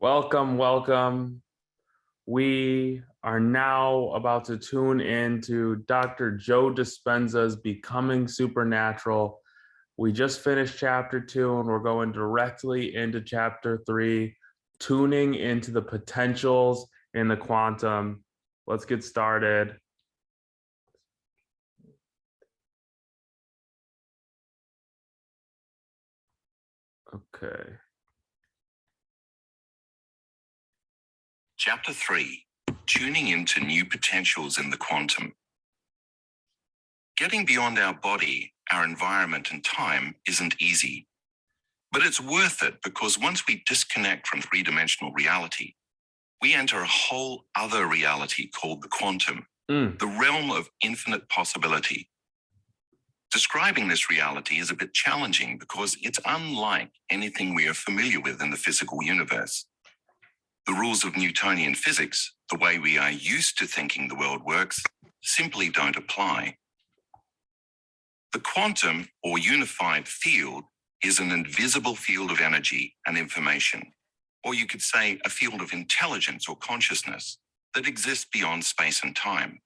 Welcome, welcome. We are now about to tune into Dr. Joe Dispenza's Becoming Supernatural. We just finished chapter 2 and we're going directly into chapter 3, tuning into the potentials in the quantum. Let's get started. Okay. Chapter 3, Tuning into New Potentials in the Quantum. Getting beyond our body, our environment, and time isn't easy. But it's worth it because once we disconnect from three-dimensional reality, we enter a whole other reality called the quantum, the realm of infinite possibility. Describing this reality is a bit challenging because it's unlike anything we are familiar with in the physical universe. The rules of Newtonian physics, the way we are used to thinking the world works, simply don't apply. The quantum, or unified field, is an invisible field of energy and information, or you could say a field of intelligence or consciousness that exists beyond space and time.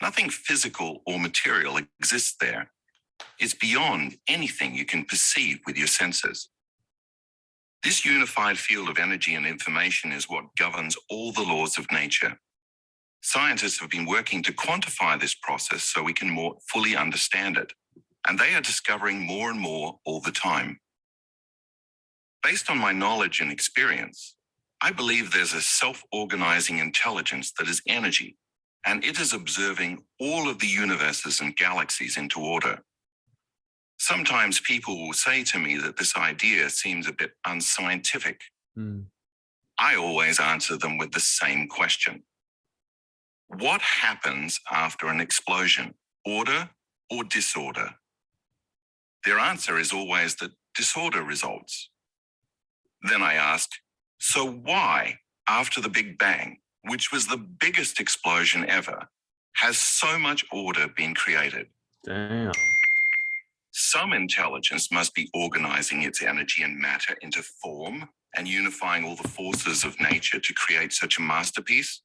Nothing physical or material exists there. It's beyond anything you can perceive with your senses. This unified field of energy and information is what governs all the laws of nature. Scientists have been working to quantify this process so we can more fully understand it, and they are discovering more and more all the time. Based on my knowledge and experience, I believe there's a self-organizing intelligence that is energy, and it is observing all of the universes and galaxies into order. Sometimes people will say to me that this idea seems a bit unscientific. I always answer them with the same question. What happens after an explosion, order or disorder? Their answer is always that disorder results. Then I ask, so why, after the Big Bang, which was the biggest explosion ever, has so much order been created? Damn. Some intelligence must be organizing its energy and matter into form and unifying all the forces of nature to create such a masterpiece.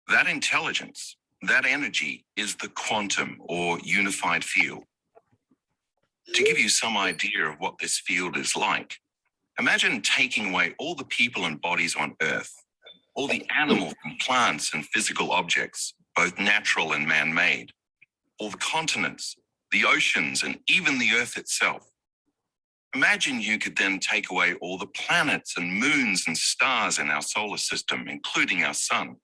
That intelligence, that energy, is the quantum or unified field. To give you some idea of what this field is like, imagine taking away all the people and bodies on Earth, all the animals and plants and physical objects, both natural and man-made, all the continents, the oceans, and even the Earth itself. Imagine you could then take away all the planets and moons and stars in our solar system, including our sun.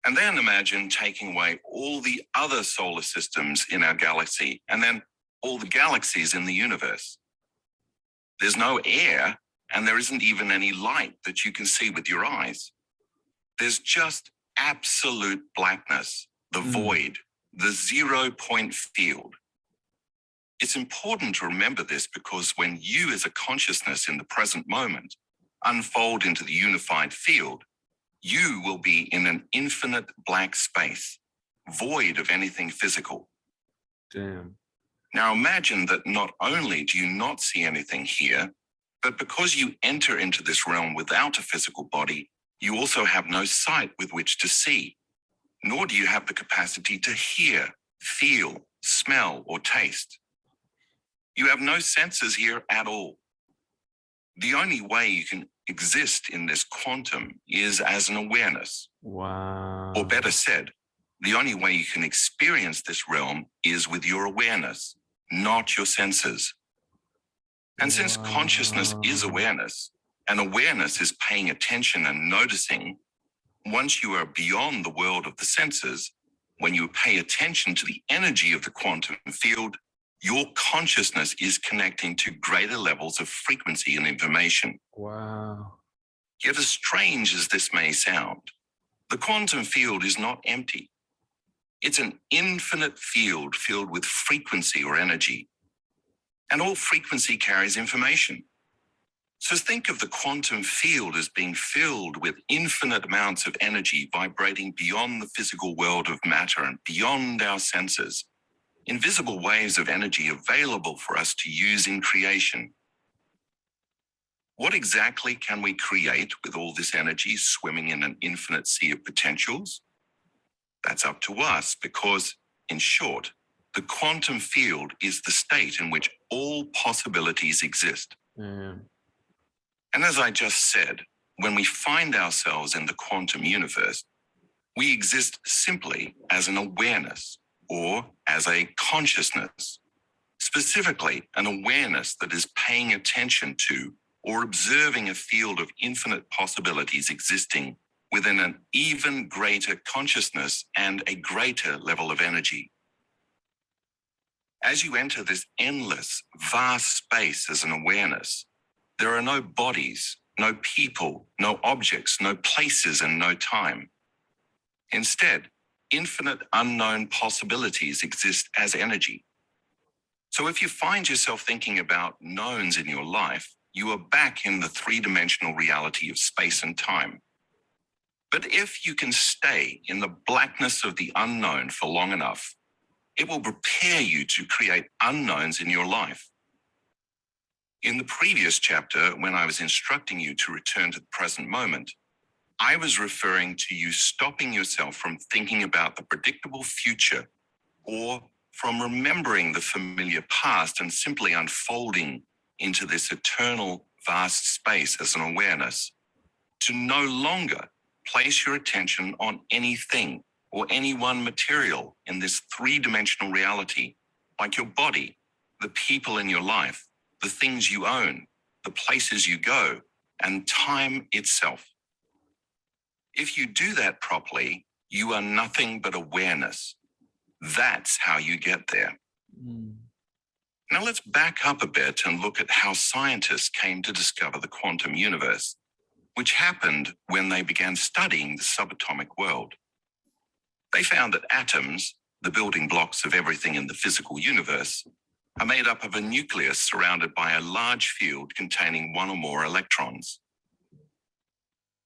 And then imagine taking away all the other solar systems in our galaxy, and then all the galaxies in the universe. There's no air, and there isn't even any light that you can see with your eyes. There's just absolute blackness, the void, the 0 point field. It's important to remember this because when you as a consciousness in the present moment unfold into the unified field, you will be in an infinite black space, void of anything physical. Damn. Now imagine that not only do you not see anything here, but because you enter into this realm without a physical body, you also have no sight with which to see, nor do you have the capacity to hear, feel, smell, or taste. You have no senses here at all. The only way you can exist in this quantum is as an awareness. Wow. Or better said, the only way you can experience this realm is with your awareness, not your senses. And since consciousness is awareness, and awareness is paying attention and noticing, once you are beyond the world of the senses, when you pay attention to the energy of the quantum field, your consciousness is connecting to greater levels of frequency and information. Wow. Yet as strange as this may sound, the quantum field is not empty. It's an infinite field filled with frequency or energy. And all frequency carries information. So think of the quantum field as being filled with infinite amounts of energy vibrating beyond the physical world of matter and beyond our senses. Invisible waves of energy available for us to use in creation. What exactly can we create with all this energy swimming in an infinite sea of potentials? That's up to us because, in short, the quantum field is the state in which all possibilities exist. Mm. And as I just said, when we find ourselves in the quantum universe, we exist simply as an awareness or as a consciousness, specifically an awareness that is paying attention to or observing a field of infinite possibilities existing within an even greater consciousness and a greater level of energy. As you enter this endless, vast space as an awareness, there are no bodies, no people, no objects, no places, and no time. Instead, infinite unknown possibilities exist as energy. So if you find yourself thinking about knowns in your life, you are back in the three-dimensional reality of space and time. But if you can stay in the blackness of the unknown for long enough, it will prepare you to create unknowns in your life. In the previous chapter, when I was instructing you to return to the present moment, I was referring to you stopping yourself from thinking about the predictable future or from remembering the familiar past and simply unfolding into this eternal vast space as an awareness, to no longer place your attention on anything or any one material in this three-dimensional reality, like your body, the people in your life, the things you own, the places you go, and time itself. If you do that properly, you are nothing but awareness. That's how you get there. Mm. Now let's back up a bit and look at how scientists came to discover the quantum universe, which happened when they began studying the subatomic world. They found that atoms, the building blocks of everything in the physical universe, are made up of a nucleus surrounded by a large field containing one or more electrons.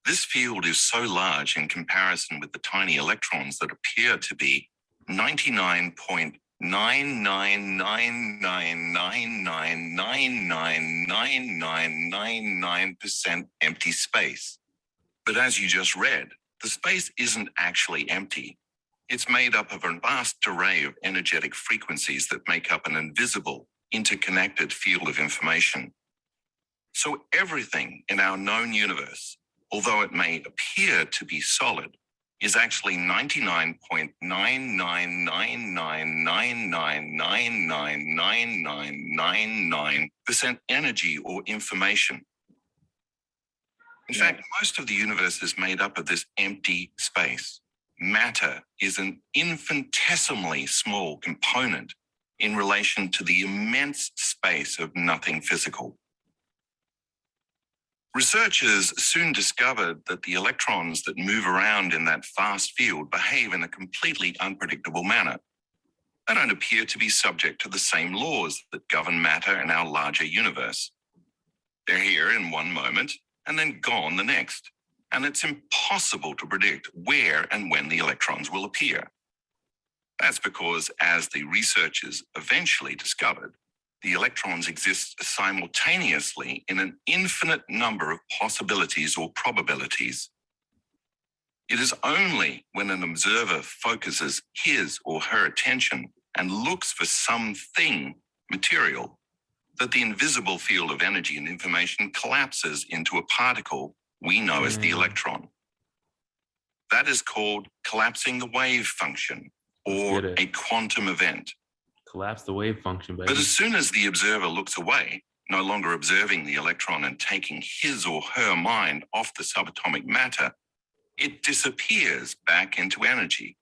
This field is so large in comparison with the tiny electrons that appear to be 99.99999999999% empty space. But as you just read, the space isn't actually empty. It's made up of a vast array of energetic frequencies that make up an invisible, interconnected field of information. So everything in our known universe, although it may appear to be solid, is actually 99.999999999% energy or information. In fact, most of the universe is made up of this empty space. Matter is an infinitesimally small component in relation to the immense space of nothing physical. Researchers soon discovered that the electrons that move around in that vast field behave in a completely unpredictable manner. They don't appear to be subject to the same laws that govern matter in our larger universe. They're here in one moment and then gone the next, and it's impossible to predict where and when the electrons will appear. That's because, as the researchers eventually discovered, the electrons exist simultaneously in an infinite number of possibilities or probabilities. It is only when an observer focuses his or her attention and looks for something material that the invisible field of energy and information collapses into a particle we know as the electron. That is called collapsing the wave function, or a quantum event. Collapse the wave function, baby. But as soon as the observer looks away, no longer observing the electron and taking his or her mind off the subatomic matter, it disappears back into energy.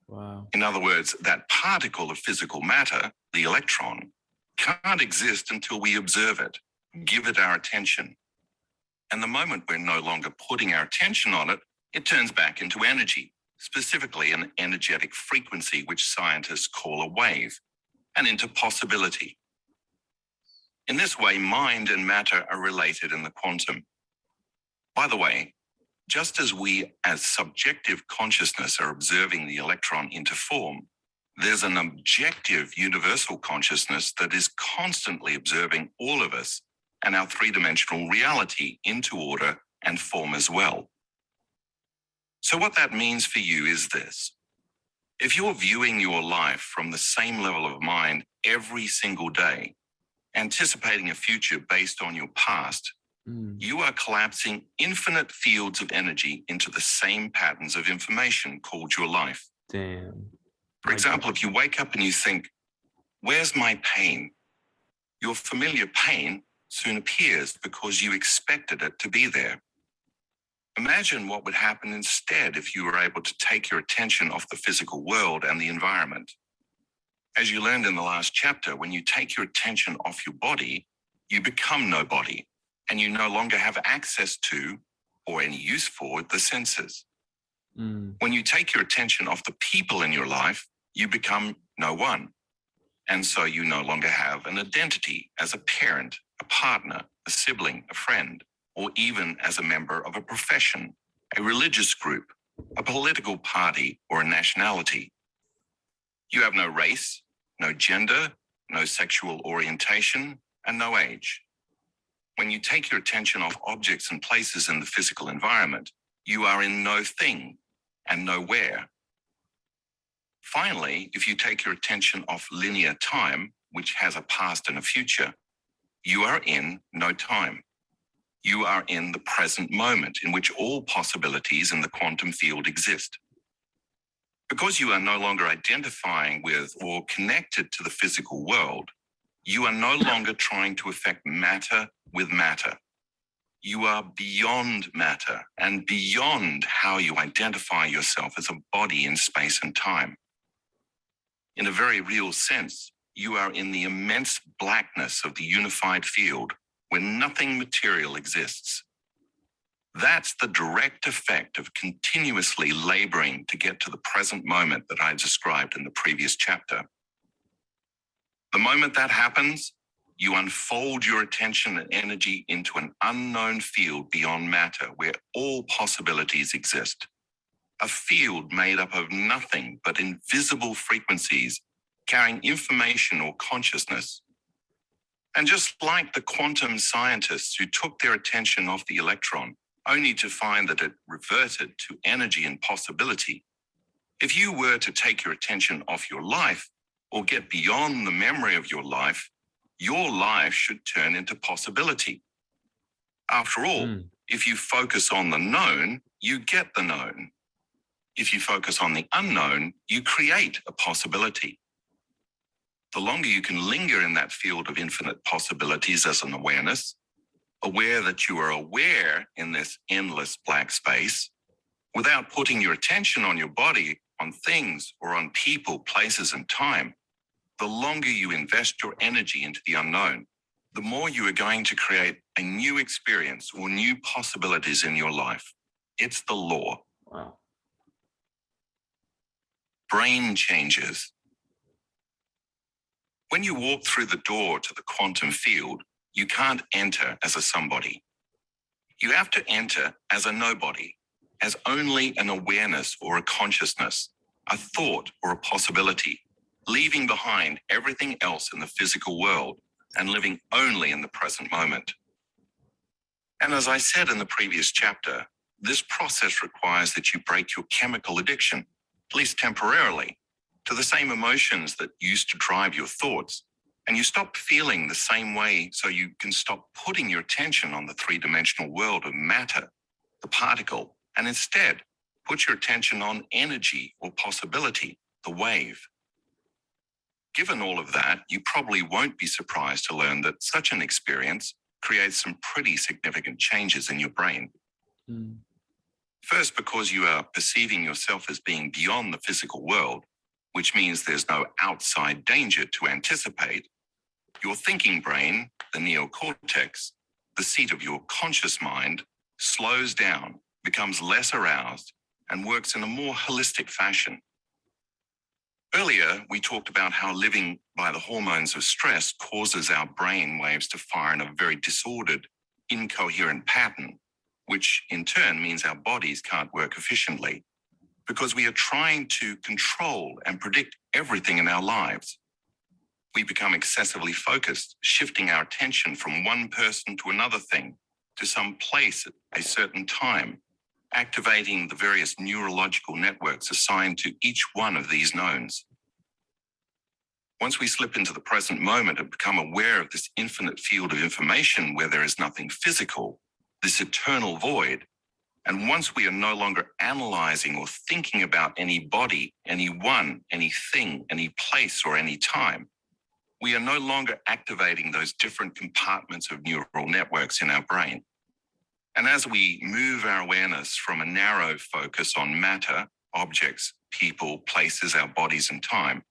Wow. In other words, that particle of physical matter, the electron, can't exist until we observe it, give it our attention. And the moment we're no longer putting our attention on it, it turns back into energy, specifically an energetic frequency which scientists call a wave, and into possibility. In this way, mind and matter are related in the quantum. By the way, just as we as subjective consciousness are observing the electron into form, there's an objective universal consciousness that is constantly observing all of us and our three-dimensional reality into order and form as well. So what that means for you is this. If you're viewing your life from the same level of mind every single day, anticipating a future based on your past, you are collapsing infinite fields of energy into the same patterns of information called your life. Damn. For example, if you wake up and you think, where's my pain? Your familiar pain soon appears because you expected it to be there. Imagine what would happen instead if you were able to take your attention off the physical world and the environment. As you learned in the last chapter, when you take your attention off your body, you become nobody, and you no longer have access to or any use for the senses. When you take your attention off the people in your life, you become no one. And so you no longer have an identity as a parent, a partner, a sibling, a friend, or even as a member of a profession, a religious group, a political party, or a nationality. You have no race, no gender, no sexual orientation, and no age. When you take your attention off objects and places in the physical environment, you are in no thing and nowhere. Finally, if you take your attention off linear time, which has a past and a future, you are in no time. You are in the present moment in which all possibilities in the quantum field exist. Because you are no longer identifying with or connected to the physical world, you are no longer trying to affect matter with matter. You are beyond matter and beyond how you identify yourself as a body in space and time. In a very real sense, you are in the immense blackness of the unified field where nothing material exists. That's the direct effect of continuously laboring to get to the present moment that I described in the previous chapter. The moment that happens, you unfold your attention and energy into an unknown field beyond matter where all possibilities exist. A field made up of nothing but invisible frequencies carrying information or consciousness. And just like the quantum scientists who took their attention off the electron only to find that it reverted to energy and possibility, if you were to take your attention off your life or get beyond the memory of your life should turn into possibility. After all, if you focus on the known, you get the known. If you focus on the unknown, you create a possibility. The longer you can linger in that field of infinite possibilities as an awareness, aware that you are aware in this endless black space, without putting your attention on your body, on things, or on people, places, and time, the longer you invest your energy into the unknown, the more you are going to create a new experience or new possibilities in your life. It's the law. Wow. Brain changes. When you walk through the door to the quantum field, you can't enter as a somebody. You have to enter as a nobody, as only an awareness or a consciousness, a thought or a possibility, leaving behind everything else in the physical world and living only in the present moment. And as I said in the previous chapter, this process requires that you break your chemical addiction, at least temporarily, to the same emotions that used to drive your thoughts, and you stop feeling the same way so you can stop putting your attention on the three-dimensional world of matter, the particle, and instead put your attention on energy or possibility, the wave. Given all of that, you probably won't be surprised to learn that such an experience creates some pretty significant changes in your brain. First, because you are perceiving yourself as being beyond the physical world, which means there's no outside danger to anticipate, your thinking brain, the neocortex, the seat of your conscious mind, slows down, becomes less aroused, and works in a more holistic fashion. Earlier, we talked about how living by the hormones of stress causes our brain waves to fire in a very disordered, incoherent pattern, which in turn means our bodies can't work efficiently, because we are trying to control and predict everything in our lives. We become excessively focused, shifting our attention from one person to another thing, to some place at a certain time, activating the various neurological networks assigned to each one of these knowns. Once we slip into the present moment and become aware of this infinite field of information where there is nothing physical, this eternal void, and once we are no longer analyzing or thinking about any body, anyone, anything, any place, or any time, we are no longer activating those different compartments of neural networks in our brain. And as we move our awareness from a narrow focus on matter, objects, people, places, our bodies, and time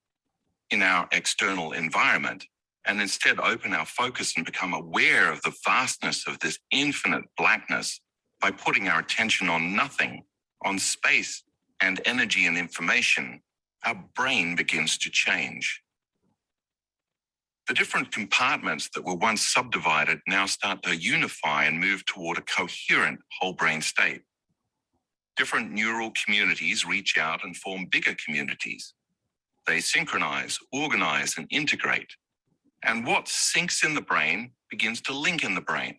in our external environment, and instead open our focus and become aware of the vastness of this infinite blackness by putting our attention on nothing, on space and energy and information, our brain begins to change. The different compartments that were once subdivided now start to unify and move toward a coherent whole brain state. Different neural communities reach out and form bigger communities. They synchronize, organize, and integrate. And what syncs in the brain begins to link in the brain.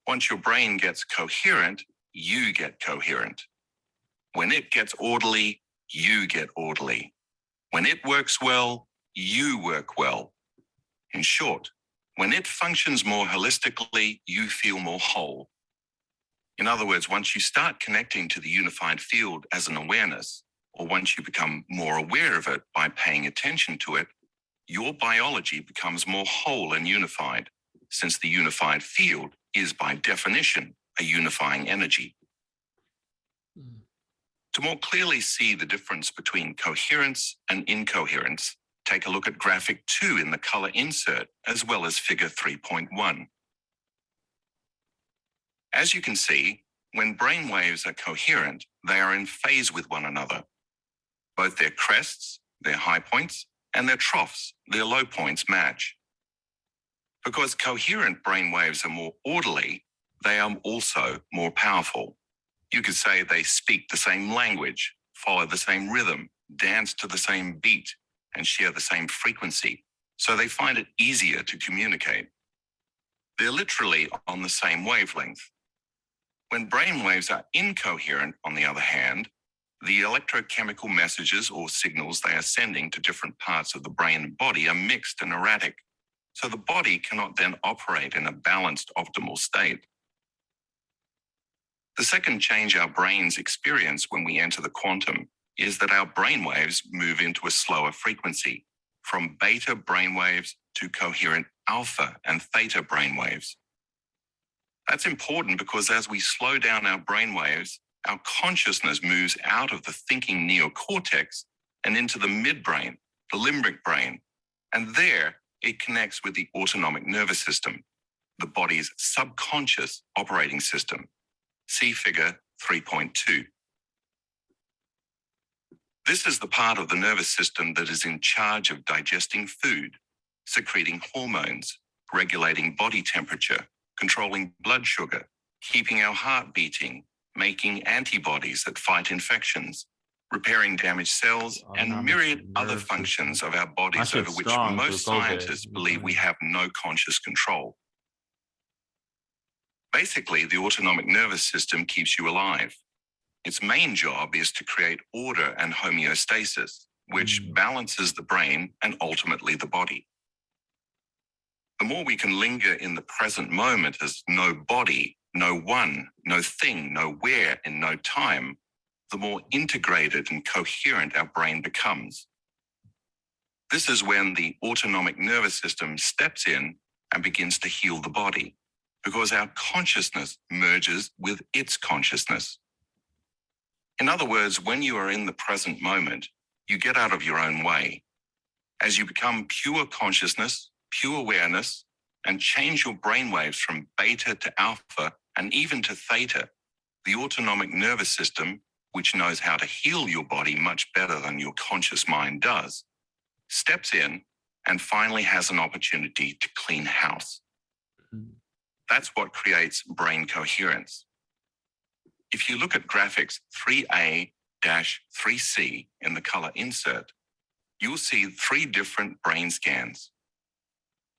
Once your brain gets coherent, you get coherent. When it gets orderly, you get orderly. When it works well, you work well. In short, when it functions more holistically, you feel more whole. In other words, once you start connecting to the unified field as an awareness, or once you become more aware of it by paying attention to it, your biology becomes more whole and unified, since the unified field is by definition a unifying energy. To more clearly see the difference between coherence and incoherence, take a look at graphic 2 in the color insert, as well as figure 3.1. As you can see, when brain waves are coherent, they are in phase with one another. Both their crests, their high points, and their troughs, their low points, match. Because coherent brain waves are more orderly, they are also more powerful. You could say they speak the same language, follow the same rhythm, dance to the same beat, and share the same frequency, so they find it easier to communicate. They're literally on the same wavelength. When brain waves are incoherent, on the other hand, the electrochemical messages or signals they are sending to different parts of the brain and body are mixed and erratic, so the body cannot then operate in a balanced, optimal state. The second change our brains experience when we enter the quantum is that our brainwaves move into a slower frequency, from beta brainwaves to coherent alpha and theta brainwaves. That's important because as we slow down our brainwaves, our consciousness moves out of the thinking neocortex and into the midbrain, the limbic brain, and there it connects with the autonomic nervous system, the body's subconscious operating system. See figure 3.2. This is the part of the nervous system that is in charge of digesting food, secreting hormones, regulating body temperature, controlling blood sugar, keeping our heart beating, making antibodies that fight infections, repairing damaged cells, and myriad other functions of our bodies over which most scientists believe we have no conscious control. Basically, the autonomic nervous system keeps you alive. Its main job is to create order and homeostasis, which balances the brain and ultimately the body. The more we can linger in the present moment as no body, no one, no thing, no where, and no time, the more integrated and coherent our brain becomes. This is when the autonomic nervous system steps in and begins to heal the body, because our consciousness merges with its consciousness. In other words, when you are in the present moment, you get out of your own way. As you become pure consciousness, pure awareness, and change your brainwaves from beta to alpha and even to theta, the autonomic nervous system, which knows how to heal your body much better than your conscious mind does, steps in and finally has an opportunity to clean house. That's what creates brain coherence. If you look at graphics 3A-3C in the color insert, you'll see 3 different brain scans.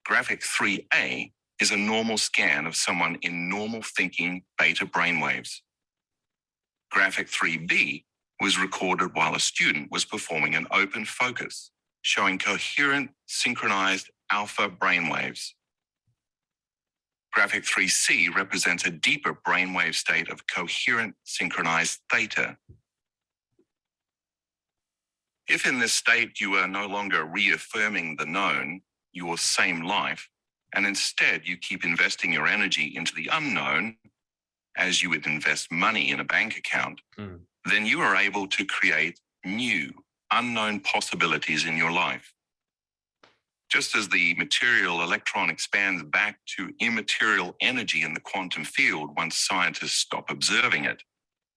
Graphic 3A is a normal scan of someone in normal thinking beta brainwaves. Graphic 3B was recorded while a student was performing an open focus, showing coherent, synchronized alpha brainwaves. Graphic 3C represents a deeper brainwave state of coherent, synchronized theta. If in this state you are no longer reaffirming the known, your same life, and instead you keep investing your energy into the unknown, as you would invest money in a bank account, then you are able to create new, unknown possibilities in your life. Just as the material electron expands back to immaterial energy in the quantum field once scientists stop observing it,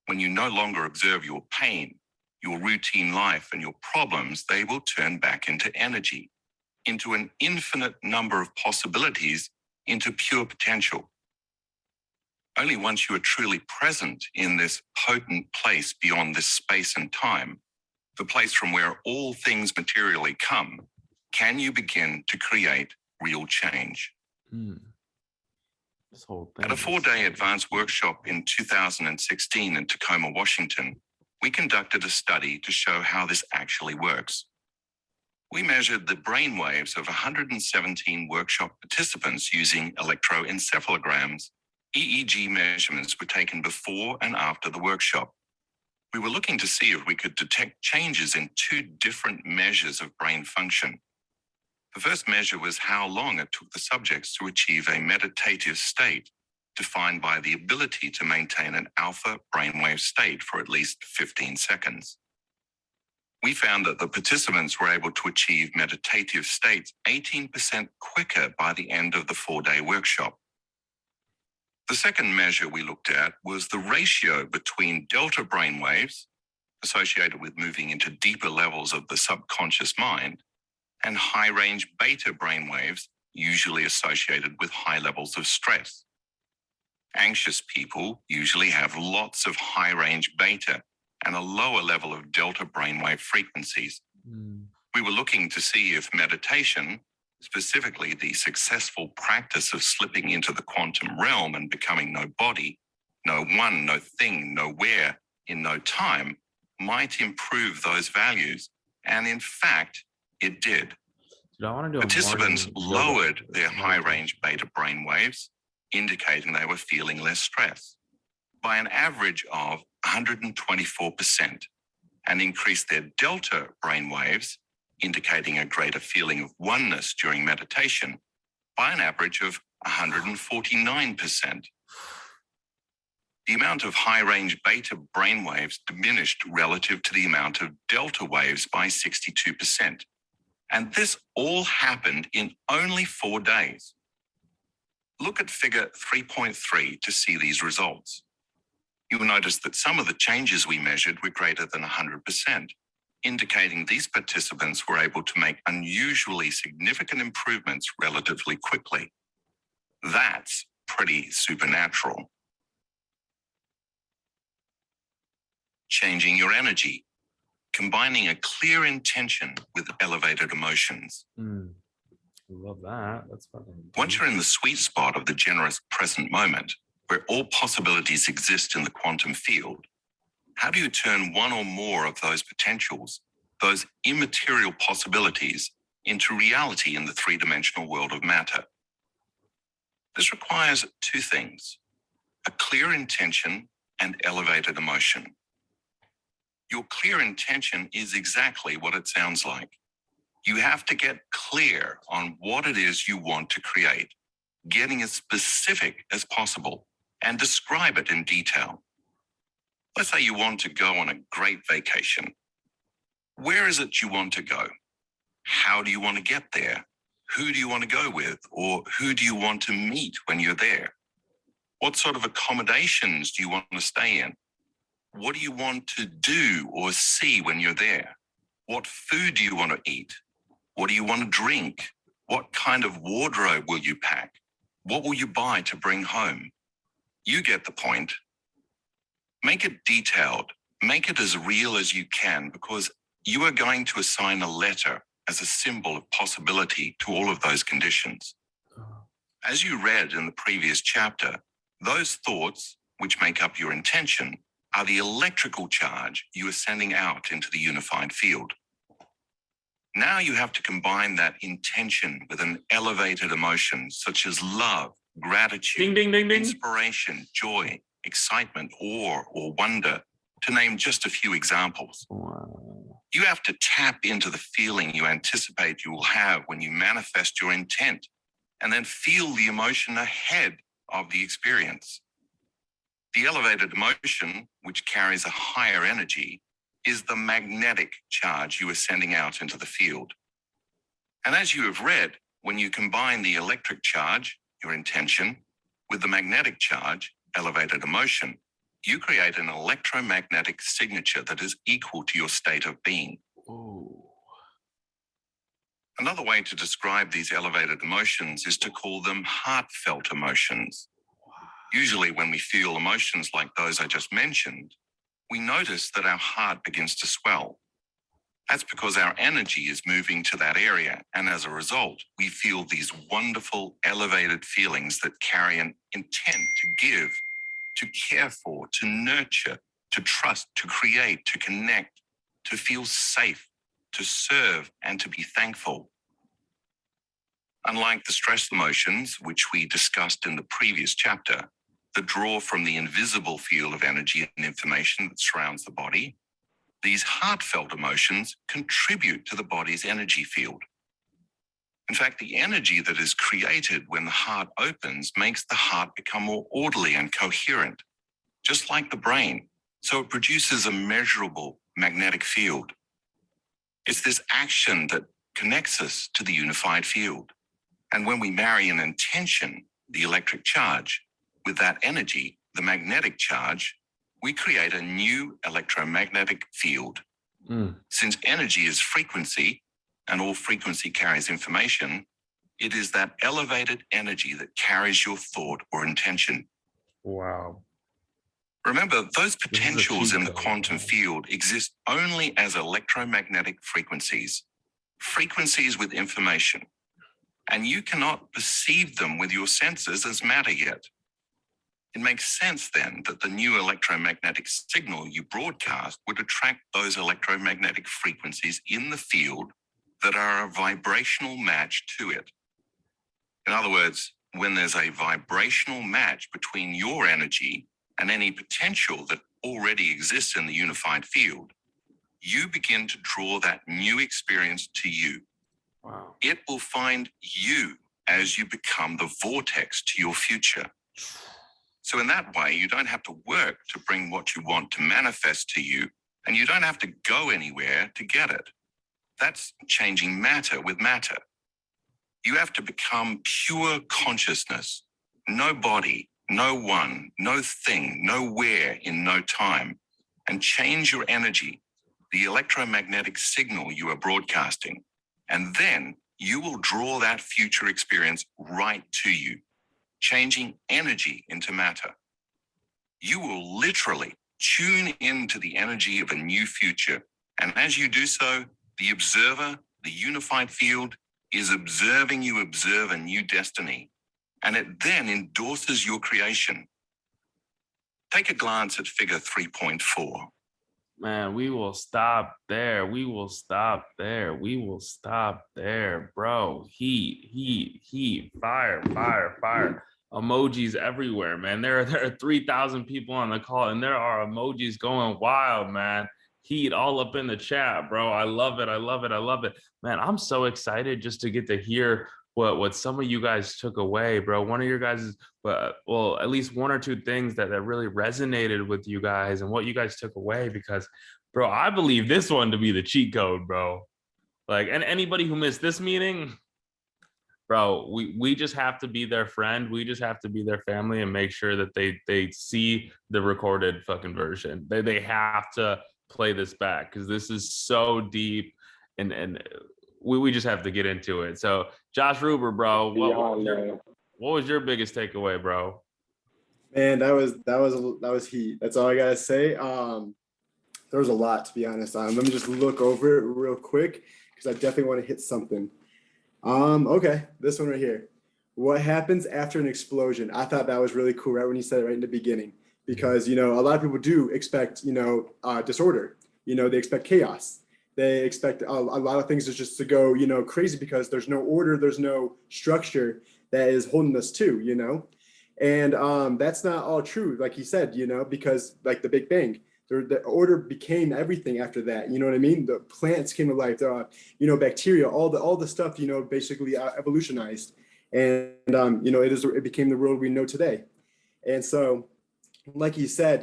when you no longer observe your pain, your routine life, and your problems, they will turn back into energy, into an infinite number of possibilities, into pure potential. Only once you are truly present in this potent place beyond this space and time, the place from where all things materially come, can you begin to create real change. This whole thing At a 4-day advanced workshop in 2016 in Tacoma, Washington, we conducted a study to show how this actually works. We measured the brain waves of 117 workshop participants using electroencephalograms. EEG measurements were taken before and after the workshop. We were looking to see if we could detect changes in 2 different measures of brain function. The first measure was how long it took the subjects to achieve a meditative state, defined by the ability to maintain an alpha brainwave state for at least 15 seconds. We found that the participants were able to achieve meditative states 18% quicker by the end of the 4-day workshop. The second measure we looked at was the ratio between delta brainwaves, associated with moving into deeper levels of the subconscious mind, and high-range beta brainwaves, usually associated with high levels of stress. Anxious people usually have lots of high-range beta and a lower level of delta brainwave frequencies. We were looking to see if meditation, specifically the successful practice of slipping into the quantum realm and becoming no body, no one, no thing, nowhere, in no time, might improve those values. And in fact, it did. Dude, I want to do Participants lowered their high-range beta brainwaves, indicating they were feeling less stress, by an average of 124%, and increased their delta brainwaves, indicating a greater feeling of oneness during meditation, by an average of 149%. The amount of high-range beta brainwaves diminished relative to the amount of delta waves by 62%. And this all happened in only 4 days. Look at figure 3.3 to see these results. You will notice that some of the changes we measured were greater than 100%, indicating these participants were able to make unusually significant improvements relatively quickly. That's pretty supernatural. Changing your energy, combining a clear intention with elevated emotions. Love that. That's fucking deep. Once you're in the sweet spot of the generous present moment, where all possibilities exist in the quantum field, how do you turn one or more of those potentials, those immaterial possibilities, into reality in the 3-dimensional world of matter? This requires 2 things: a clear intention and elevated emotion. Your clear intention is exactly what it sounds like. You have to get clear on what it is you want to create, getting as specific as possible, and describe it in detail. Let's say you want to go on a great vacation. Where is it you want to go? How do you want to get there? Who do you want to go with? Or who do you want to meet when you're there? What sort of accommodations do you want to stay in? What do you want to do or see when you're there? What food do you want to eat? What do you want to drink? What kind of wardrobe will you pack? What will you buy to bring home? You get the point. Make it detailed. Make it as real as you can, because you are going to assign a letter as a symbol of possibility to all of those conditions. As you read in the previous chapter, those thoughts, which make up your intention, are the electrical charge you are sending out into the unified field. Now you have to combine that intention with an elevated emotion such as love, gratitude, Ding, ding, ding, ding. inspiration, joy, excitement, awe, or wonder, to name just a few examples. Wow. You have to tap into the feeling you anticipate you will have when you manifest your intent, and then feel the emotion ahead of the experience. The elevated emotion, which carries a higher energy, is the magnetic charge you are sending out into the field. And as you have read, when you combine the electric charge, your intention, with the magnetic charge, elevated emotion, you create an electromagnetic signature that is equal to your state of being. Ooh. Another way to describe these elevated emotions is to call them heartfelt emotions. Usually when we feel emotions like those I just mentioned, we notice that our heart begins to swell. That's because our energy is moving to that area, and as a result, we feel these wonderful, elevated feelings that carry an intent to give, to care for, to nurture, to trust, to create, to connect, to feel safe, to serve, and to be thankful. Unlike the stress emotions, which we discussed in the previous chapter, that draw from the invisible field of energy and information that surrounds the body, these heartfelt emotions contribute to the body's energy field. In fact, the energy that is created when the heart opens makes the heart become more orderly and coherent, just like the brain, so it produces a measurable magnetic field. It's this action that connects us to the unified field. And when we marry an intention, the electric charge, with that energy, the magnetic charge, we create a new electromagnetic field. Since energy is frequency, and all frequency carries information, it is that elevated energy that carries your thought or intention. Wow. Remember, those This is a potentials cheat in the code, quantum man. field exist only as electromagnetic frequencies, frequencies with information, and you cannot perceive them with your senses as matter yet. It makes sense then that the new electromagnetic signal you broadcast would attract those electromagnetic frequencies in the field that are a vibrational match to it. In other words, when there's a vibrational match between your energy and any potential that already exists in the unified field, you begin to draw that new experience to you. Wow. It will find you as you become the vortex to your future. So in that way, you don't have to work to bring what you want to manifest to you, and you don't have to go anywhere to get it. That's changing matter with matter. You have to become pure consciousness. No body, no one, no thing, nowhere in no time, and change your energy, the electromagnetic signal you are broadcasting. And then you will draw that future experience right to you, changing energy into matter. You will literally tune into the energy of a new future. And as you do so, the observer, the unified field, is observing you observe a new destiny, and it then endorses your creation. Take a glance at figure 3.4. Man, we will stop there. We will stop there. We will stop there, bro. Heat, fire, fire, fire. Emojis everywhere, man. There are 3,000 people on the call, and there are emojis going wild, man. Heat all up in the chat, bro. I love it. I love it. I love it. Man, I'm so excited just to get to hear what some of you guys took away, bro. One of your guys' well, at least one or two things that really resonated with you guys and what you guys took away, because bro, I believe this one to be the cheat code, bro. Like, and anybody who missed this meeting, bro, we just have to be their friend. We just have to be their family and make sure that they see the recorded fucking version. They have to play this back because this is so deep, and we just have to get into it. So Josh Ruber, bro, what was your biggest takeaway, bro? Man, that was heat. That's all I gotta say. There was a lot, to be honest. Let me just look over it real quick because I definitely want to hit something. Okay, this one right here. What happens after an explosion? I thought that was really cool, right when you said it right in the beginning, because a lot of people do expect disorder. They expect chaos. They expect a lot of things just to go crazy because there's no order, there's no structure that is holding us to. And that's not all true, like he said, because like the Big Bang, the order became everything after that. You know what I mean? The plants came to life, bacteria, all the stuff, basically evolutionized. And, it became the world we know today. And so, like he said,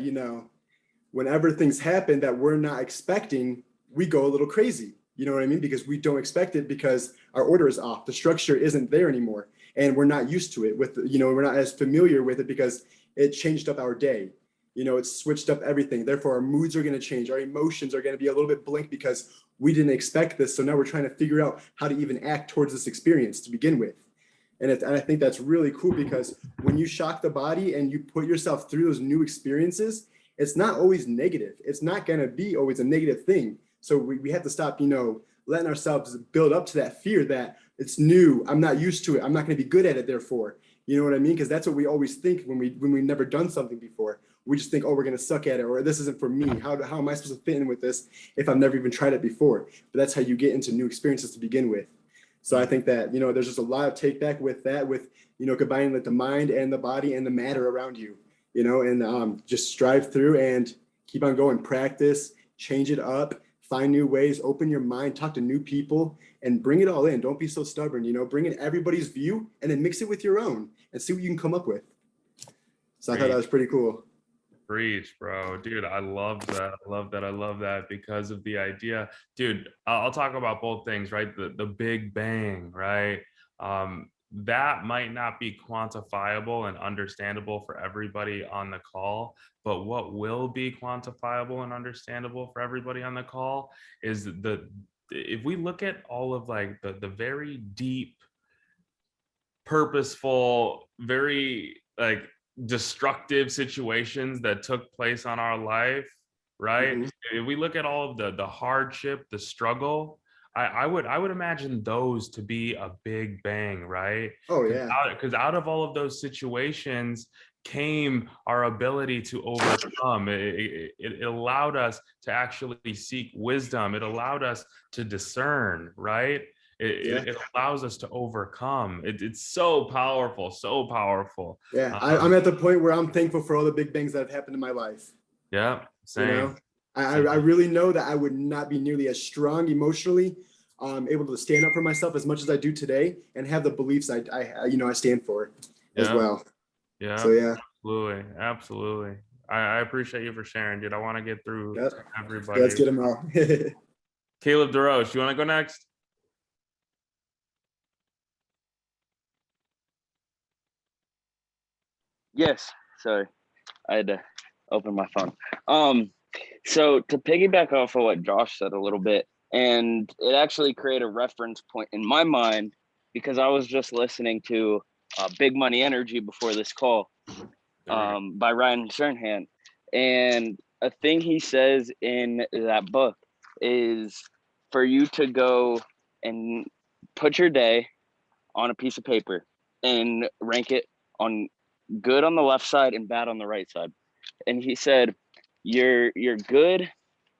whenever things happen that we're not expecting, we go a little crazy. You know what I mean? Because we don't expect it because our order is off. The structure isn't there anymore. And we're not used to it we're not as familiar with it because it changed up our day. It's switched up everything. Therefore, our moods are going to change. Our emotions are going to be a little bit blank because we didn't expect this. So now we're trying to figure out how to even act towards this experience to begin with. And I think that's really cool because when you shock the body and you put yourself through those new experiences, it's not always negative. It's not going to be always a negative thing. So we have to stop, letting ourselves build up to that fear that it's new. I'm not used to it. I'm not going to be good at it. Therefore, you know what I mean? Because that's what we always think when we've never done something before. We just think, oh, we're going to suck at it, or this isn't for me. How am I supposed to fit in with this if I've never even tried it before? But that's how you get into new experiences to begin with. So I think that, there's just a lot of take back with that, with, combining like the mind and the body and the matter around you, and just strive through and keep on going, practice, change it up, find new ways, open your mind, talk to new people and bring it all in. Don't be so stubborn, bring in everybody's view and then mix it with your own and see what you can come up with. So I thought that was pretty cool. Preach, bro. Dude, I love that. I love that. I love that because of the idea. Dude, I'll talk about both things, right? The Big Bang, right? That might not be quantifiable and understandable for everybody on the call, but what will be quantifiable and understandable for everybody on the call is if we look at all of like the very deep, purposeful, very like destructive situations that took place on our life, right? Mm-hmm. If we look at all of the hardship, the struggle, I would imagine those to be a big bang, right? Oh yeah. Because out of all of those situations came our ability to overcome. It allowed us to actually seek wisdom. It allowed us to discern, right? It allows us to overcome. It's so powerful, so powerful. Yeah, I'm at the point where I'm thankful for all the big bangs that have happened in my life. Yeah, same. I really know that I would not be nearly as strong emotionally, able to stand up for myself as much as I do today, and have the beliefs I stand for as well. Yeah. So yeah. Absolutely, absolutely. I appreciate you for sharing, dude. I want to get through to everybody. Let's get them all. Caleb DeRoche, you want to go next? Yes, sorry, I had to open my phone. So to piggyback off of what Josh said a little bit, and it actually created a reference point in my mind because I was just listening to Big Money Energy before this call by Ryan Serhant, and a thing he says in that book is for you to go and put your day on a piece of paper and rank it on good on the left side and bad on the right side. And he said, your good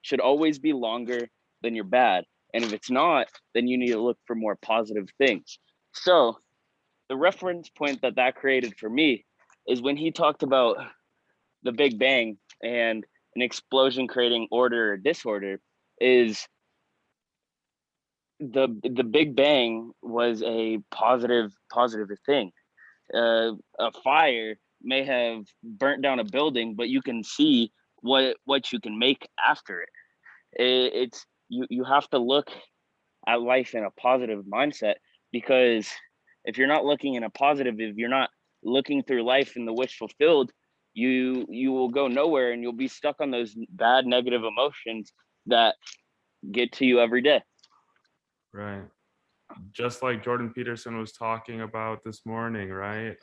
should always be longer than your bad. And if it's not, then you need to look for more positive things. So the reference point that created for me is when he talked about the Big Bang and an explosion creating order or disorder is the Big Bang was a positive thing. A fire may have burnt down a building, but you can see what you can make after it. It's you have to look at life in a positive mindset, because if you're not looking in a positive, if you're not looking through life in the wish fulfilled, you will go nowhere and you'll be stuck on those bad negative emotions that get to you every day. Right. Just like Jordan Peterson was talking about this morning, right?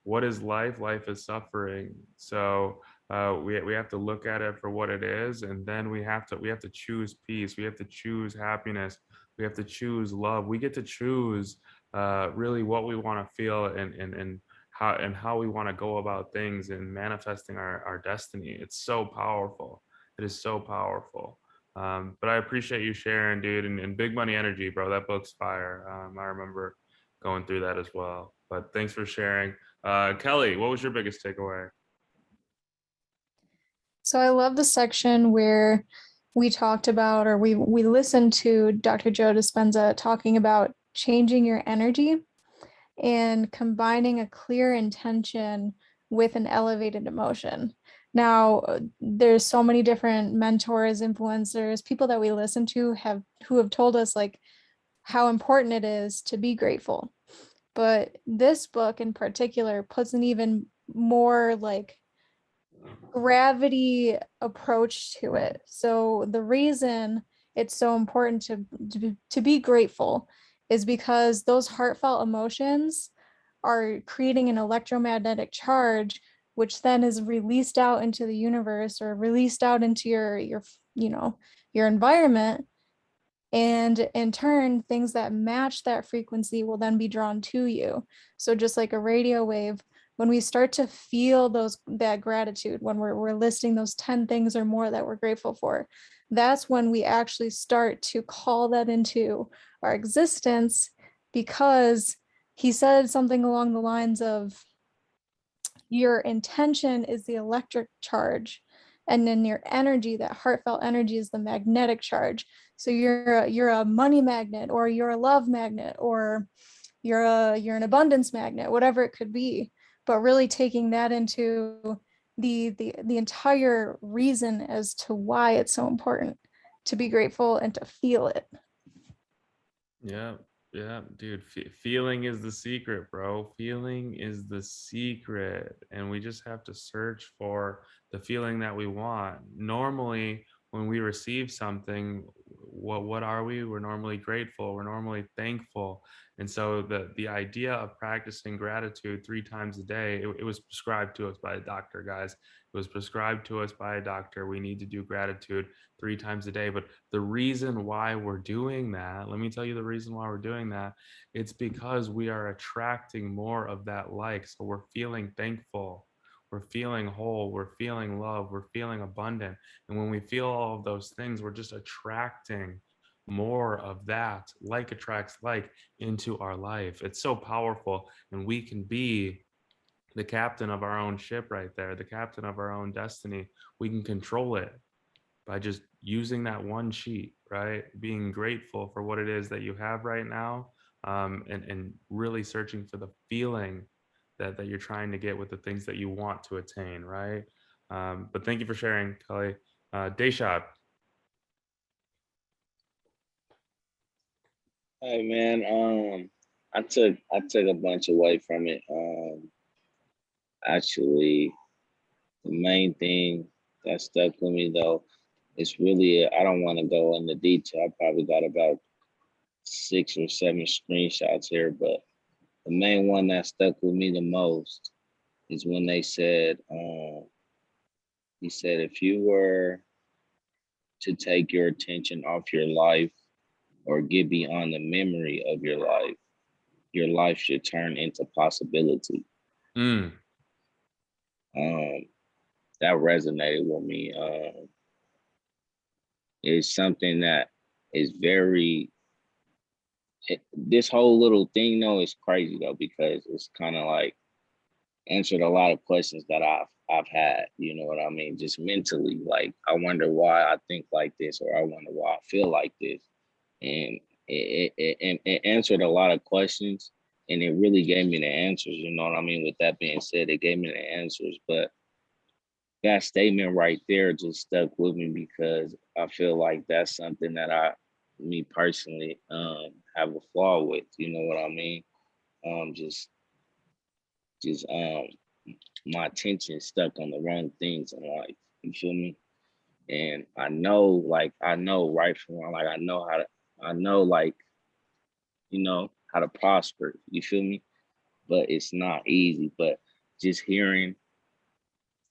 what is life? Life is suffering. So we have to look at it for what it is, and then we have to choose peace. We have to choose happiness. We have to choose love. We get to choose really what we want to feel, and how we want to go about things and manifesting our destiny. It's so powerful. It is so powerful. But I appreciate you sharing, dude, and Big Money Energy, bro. That book's fire. I remember going through that as well. But thanks for sharing. Kelly, what was your biggest takeaway? So I love the section where we talked about, or we listened to Dr. Joe Dispenza talking about changing your energy and combining a clear intention with an elevated emotion. Now, there's so many different mentors, influencers, people that we listen to who have told us like how important it is to be grateful. But this book in particular puts an even more like gravity approach to it. So the reason it's so important to be grateful is because those heartfelt emotions are creating an electromagnetic charge, which then is released out into the universe or released out into your environment. And in turn, things that match that frequency will then be drawn to you. So just like a radio wave, when we start to feel that gratitude, when we're listing those 10 things or more that we're grateful for, that's when we actually start to call that into our existence, because he said something along the lines of your intention is the electric charge, and then your energy, that heartfelt energy, is the magnetic charge. So you're a money magnet, or you're a love magnet, or you're an abundance magnet, whatever it could be. But really taking that into the entire reason as to why it's so important to be grateful and to feel it. Yeah, yeah, dude. Feeling is the secret, bro. Feeling is the secret. And we just have to search for the feeling that we want. Normally, when we receive something, what are we? We're normally grateful. We're normally thankful. And so the idea of practicing gratitude 3 times a day, it was prescribed to us by a doctor, guys. It was prescribed to us by a doctor. We need to do gratitude 3 times a day. But the reason why we're doing that, let me tell you the reason why we're doing that. It's because we are attracting more of that like. So we're feeling thankful, we're feeling whole, we're feeling love, we're feeling abundant. And when we feel all of those things, we're just attracting more of that. Like attracts like into our life. It's so powerful. And we can be the captain of our own ship right there, the captain of our own destiny. We can control it by just using that one sheet, right? Being grateful for what it is that you have right now, and really searching for the feeling that you're trying to get with the things that you want to attain, right? But thank you for sharing, Kelly. Dayshot. Hey man, I took a bunch away from it. Actually, the main thing that stuck with me though, it's really I don't want to go into detail. I probably got about 6 or 7 screenshots here, but the main one that stuck with me the most is when they said, he said, if you were to take your attention off your life or get beyond the memory of your life should turn into possibility. Mm. Um, that resonated with me. It's something that is very, this whole little thing though is crazy though, because it's kind of like answered a lot of questions that I've had, you know what I mean? Just mentally, like I wonder why I think like this, or I wonder why I feel like this. And it answered a lot of questions, and it really gave me the answers, you know what I mean? With that being said, it gave me the answers, but that statement right there just stuck with me because I feel like that's something that me personally, have a flaw with, you know what I mean? Just my attention stuck on the wrong things in life. You feel me? And I know right from wrong. Like I know like, you know, how to prosper. You feel me? But it's not easy. But just hearing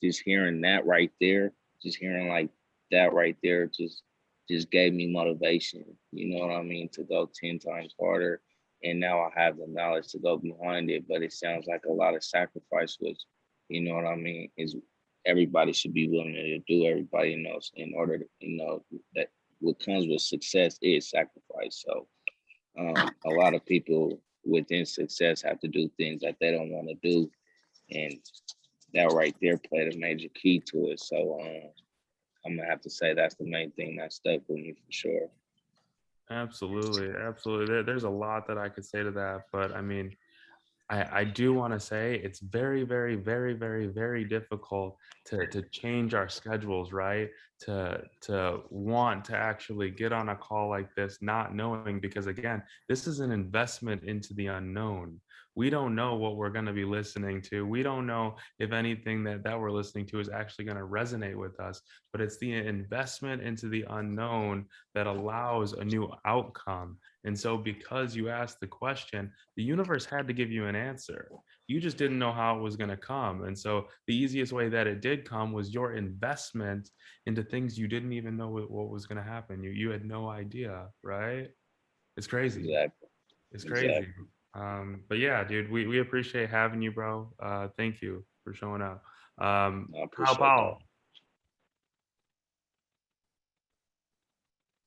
that right there, just hearing like that right there, just gave me motivation. You know what I mean, to go 10 times harder. And now I have the knowledge to go behind it. But it sounds like a lot of sacrifice, which, you know what I mean, is everybody should be willing to do. Everybody knows in order to, that what comes with success is sacrifice. So a lot of people within success have to do things that they don't want to do. And that right there played a major key to it. So I'm gonna have to say that's the main thing that stuck with me for sure. Absolutely, absolutely. There's a lot that I could say to that, but I mean, I do want to say it's very, very, very, very, very difficult to change our schedules, right? To want to actually get on a call like this, not knowing, because again, this is an investment into the unknown. We don't know what we're going to be listening to. We don't know if anything that we're listening to is actually going to resonate with us, but it's the investment into the unknown that allows a new outcome. And so because you asked the question, the universe had to give you an answer. You just didn't know how it was going to come. And so the easiest way that it did come was your investment into things you didn't even know what was going to happen. You had no idea, right? It's crazy. Exactly. It's crazy. Exactly. But yeah, dude, we appreciate having you, bro. Thank you for showing up. I Kyle appreciate Powell, that.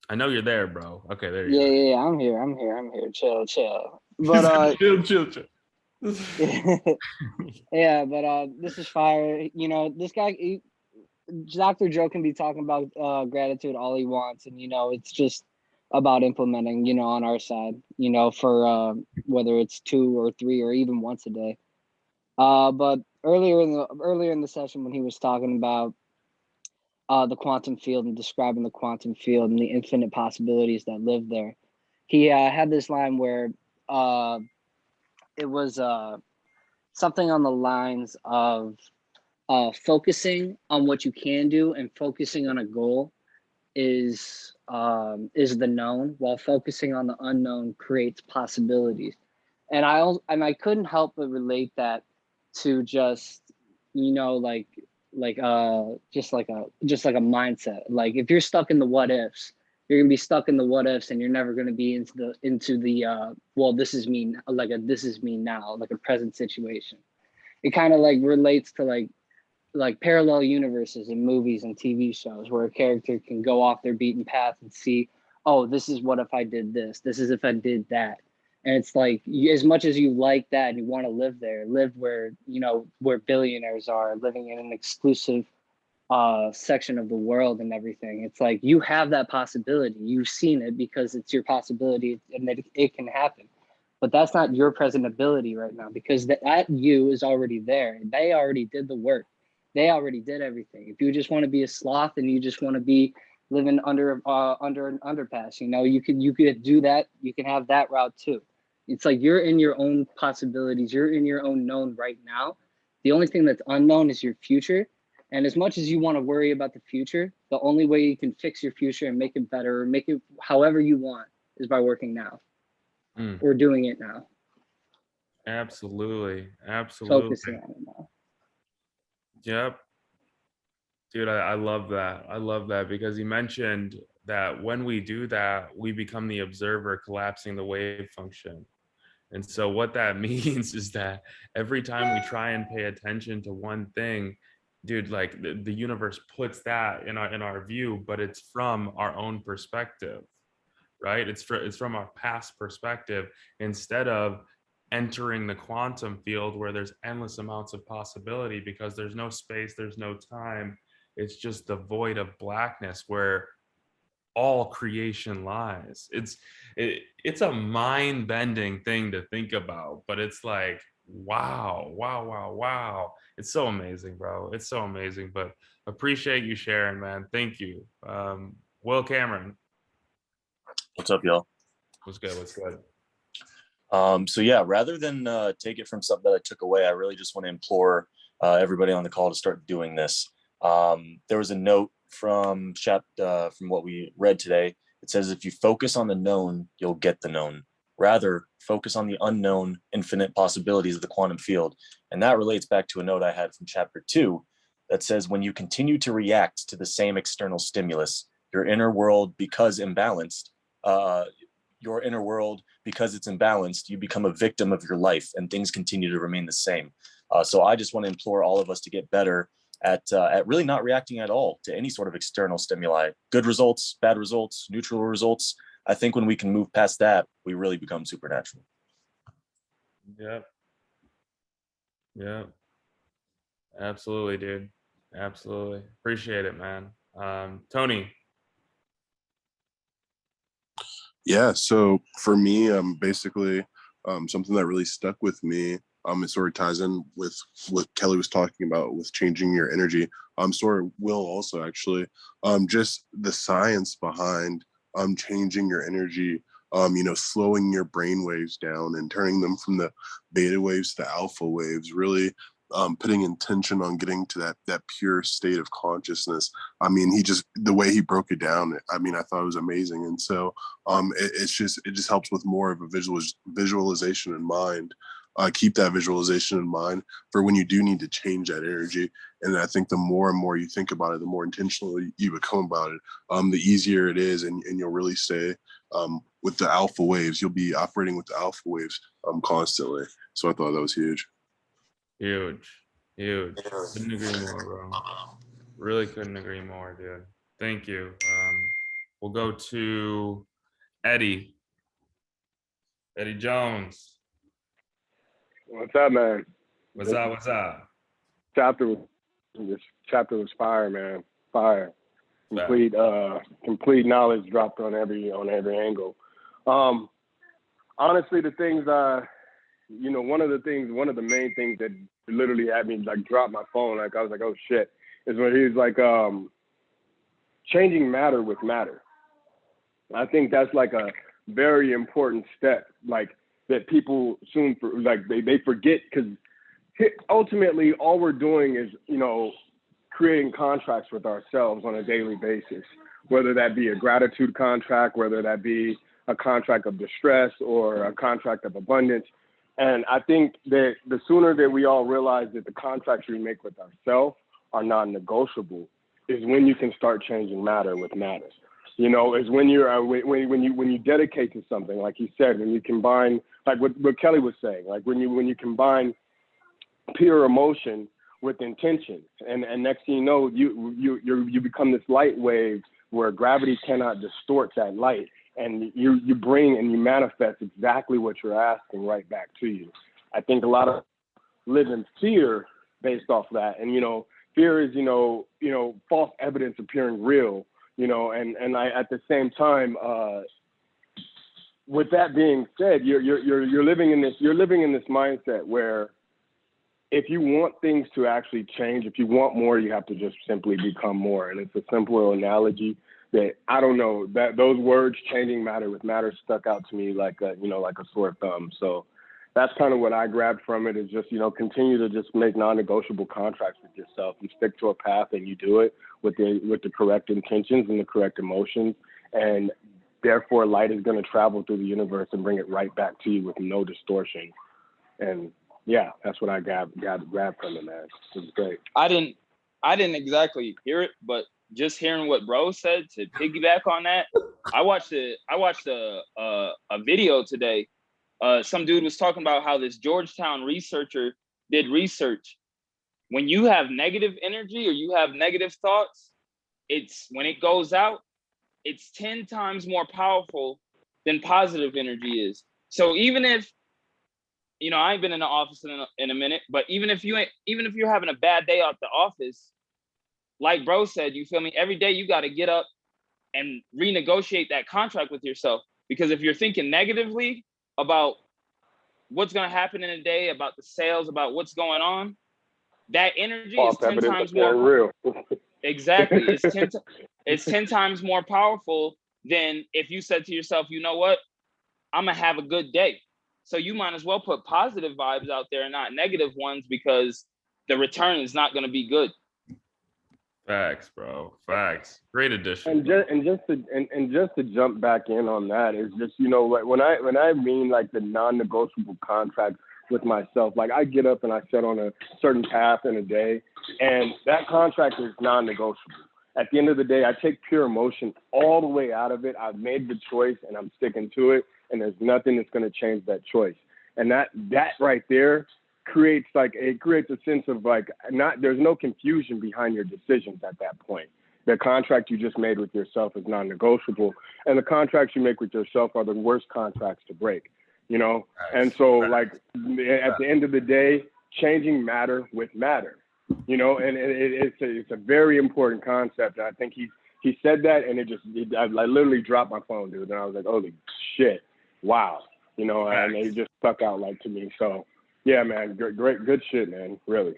I know you're there, bro. Okay, there you Yeah, are. yeah, yeah, I'm here. Chill. But chill. yeah, but this is fire. You know, this guy, Dr. Joe can be talking about gratitude all he wants, and it's just about implementing, on our side, for whether it's 2 or 3 or even once a day. But earlier in the session when he was talking about the quantum field and describing the quantum field and the infinite possibilities that live there, he had this line where it was something on the lines of focusing on what you can do and focusing on a goal is the known, while focusing on the unknown creates possibilities. And I couldn't help but relate that to just just like a mindset. Like if you're stuck in the what ifs, you're gonna be stuck in the what ifs, and you're never gonna be into the well, this is me, this is me now, like a present situation. It kind of like relates to like parallel universes in movies and TV shows where a character can go off their beaten path and see, oh, this is what if I did this, this is if I did that. And it's like, as much as you like that and you want to live there, live where where billionaires are living in an exclusive section of the world and everything. It's like you have that possibility, you've seen it because it's your possibility and that it can happen. But that's not your present ability right now, because that you is already there. They already did the work. They already did everything. If you just want to be a sloth and you just want to be living under an underpass, you could do that. You can have that route too. It's like you're in your own possibilities. You're in your own known right now. The only thing that's unknown is your future. And as much as you want to worry about the future, the only way you can fix your future and make it better or make it however you want is by working now. Or doing it now. Absolutely. Focusing on it now. Yep. Dude, I love that. I love that because you mentioned that when we do that, we become the observer collapsing the wave function. And so what that means is that every time we try and pay attention to one thing, dude, like the universe puts that in our view, but it's from our own perspective, right? It's from our past perspective instead of entering the quantum field where there's endless amounts of possibility because there's no space, there's no time. It's just the void of blackness where all creation lies. It's a mind-bending thing to think about, but it's like wow. It's so amazing, bro. It's so amazing. But appreciate you sharing, man. Thank you. Will Cameron. What's up, y'all? What's good? So yeah, rather than take it from something that I took away, I really just want to implore everybody on the call to start doing this. There was a note from what we read today. It says, if you focus on the known, you'll get the known. Rather, focus on the unknown, infinite possibilities of the quantum field. And that relates back to a note I had from chapter 2 that says, when you continue to react to the same external stimulus, your inner world, because imbalanced, you become a victim of your life and things continue to remain the same. So I just want to implore all of us to get better at really not reacting at all to any sort of external stimuli, good results, bad results, neutral results. I think when we can move past that, we really become supernatural. Yep. Yep. Absolutely, dude. Absolutely. Appreciate it, man. Tony. Yeah, so for me, basically, something that really stuck with me, it sort of ties in with what Kelly was talking about with changing your energy. Sort of will also actually, just the science behind changing your energy, slowing your brain waves down and turning them from the beta waves to alpha waves, really putting intention on getting to that pure state of consciousness. I mean, the way he broke it down, I mean, I thought it was amazing. And so it just helps with more of a visualization in mind. Keep that visualization in mind for when you do need to change that energy. And I think the more and more you think about it, the more intentional you become about it, the easier it is, and you'll really stay with the alpha waves. You'll be operating with the alpha waves constantly. So I thought that was huge. Huge. Couldn't agree more, bro. Really couldn't agree more, dude. Thank you. We'll go to Eddie. Eddie Jones. What's up, man? What's up? This chapter was fire, man. Fire. Complete knowledge dropped on every angle. Honestly, the things one of the main things that literally had me like drop my phone, like I was like, oh shit, is when he was like changing matter with matter. I think that's like a very important step, like that people they forget, because ultimately all we're doing is, creating contracts with ourselves on a daily basis, whether that be a gratitude contract, whether that be a contract of distress or a contract of abundance. And I think that the sooner that we all realize that the contracts we make with ourselves are non-negotiable is when you can start changing matter with matter. Is when you're when you dedicate to something, like he said, when you combine, like what Kelly was saying, like when you combine pure emotion with intention, and next thing you know, you become this light wave where gravity cannot distort that light, and you bring and you manifest exactly what you're asking right back to you. I think a lot of live in fear based off that, and fear is false evidence appearing real, and I, at the same time, with that being said, you're living in this mindset where if you want things to actually change, if you want more, you have to just simply become more. And it's a simple analogy that, I don't know, that those words, changing matter with matter, stuck out to me like a sore thumb. So that's kind of what I grabbed from it, is just, continue to just make non-negotiable contracts with yourself. You stick to a path and you do it with the correct intentions and the correct emotions. And therefore light is going to travel through the universe and bring it right back to you with no distortion. And yeah, that's what I grabbed from it, man. It was great. I didn't exactly hear it, but just hearing what bro said, to piggyback on that, I watched a video today. Some dude was talking about how this Georgetown researcher did research. When you have negative energy or you have negative thoughts, when it goes out, it's 10 times more powerful than positive energy is. So even if, I ain't been in the office in a minute, but even if you're having a bad day at the office, like bro said, you feel me? Every day you got to get up and renegotiate that contract with yourself. Because if you're thinking negatively about what's going to happen in a day, about the sales, about what's going on, that energy is 10 times more real. Exactly. It's 10 times more powerful than if you said to yourself, you know what? I'm going to have a good day. So you might as well put positive vibes out there and not negative ones, because the return is not going to be good. Facts, bro. Facts. Great addition. And just to jump back in on that is just, like when I mean like the non-negotiable contract with myself, like I get up and I set on a certain path in a day, and that contract is non-negotiable. At the end of the day, I take pure emotion all the way out of it. I've made the choice and I'm sticking to it, and there's nothing that's going to change that choice. And that right there creates a sense of like, there's no confusion behind your decisions at that point. The contract you just made with yourself is non-negotiable, and the contracts you make with yourself are the worst contracts to break, And so like at the end of the day, changing matter with matter, and it's a very important concept. And I think he said that, and I literally dropped my phone, dude, and I was like, holy shit, wow, and it just stuck out like to me. So yeah, man, good shit, man, really.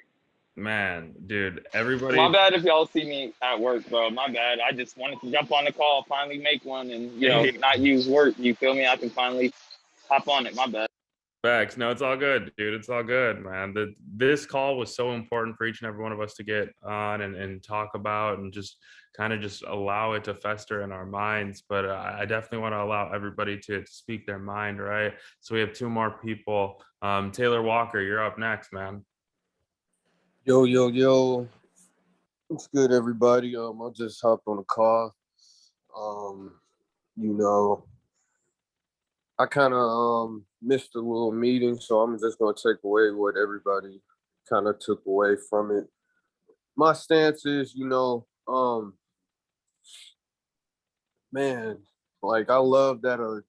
Man, dude, everybody. My bad if y'all see me at work, bro. My bad. I just wanted to jump on the call, finally make one, and not use work. You feel me? I can finally hop on it. My bad. Facts. No, it's all good, dude. It's all good, man. This call was so important for each and every one of us to get on and talk about and just kind of just allow it to fester in our minds. But I definitely want to allow everybody to speak their mind, right? So we have two more people. Taylor Walker, you're up next, man. Yo. What's good, everybody? I just hopped on the call. I kind of missed a little meeting, so I'm just gonna take away what everybody kind of took away from it. My stance is, man, like I love that a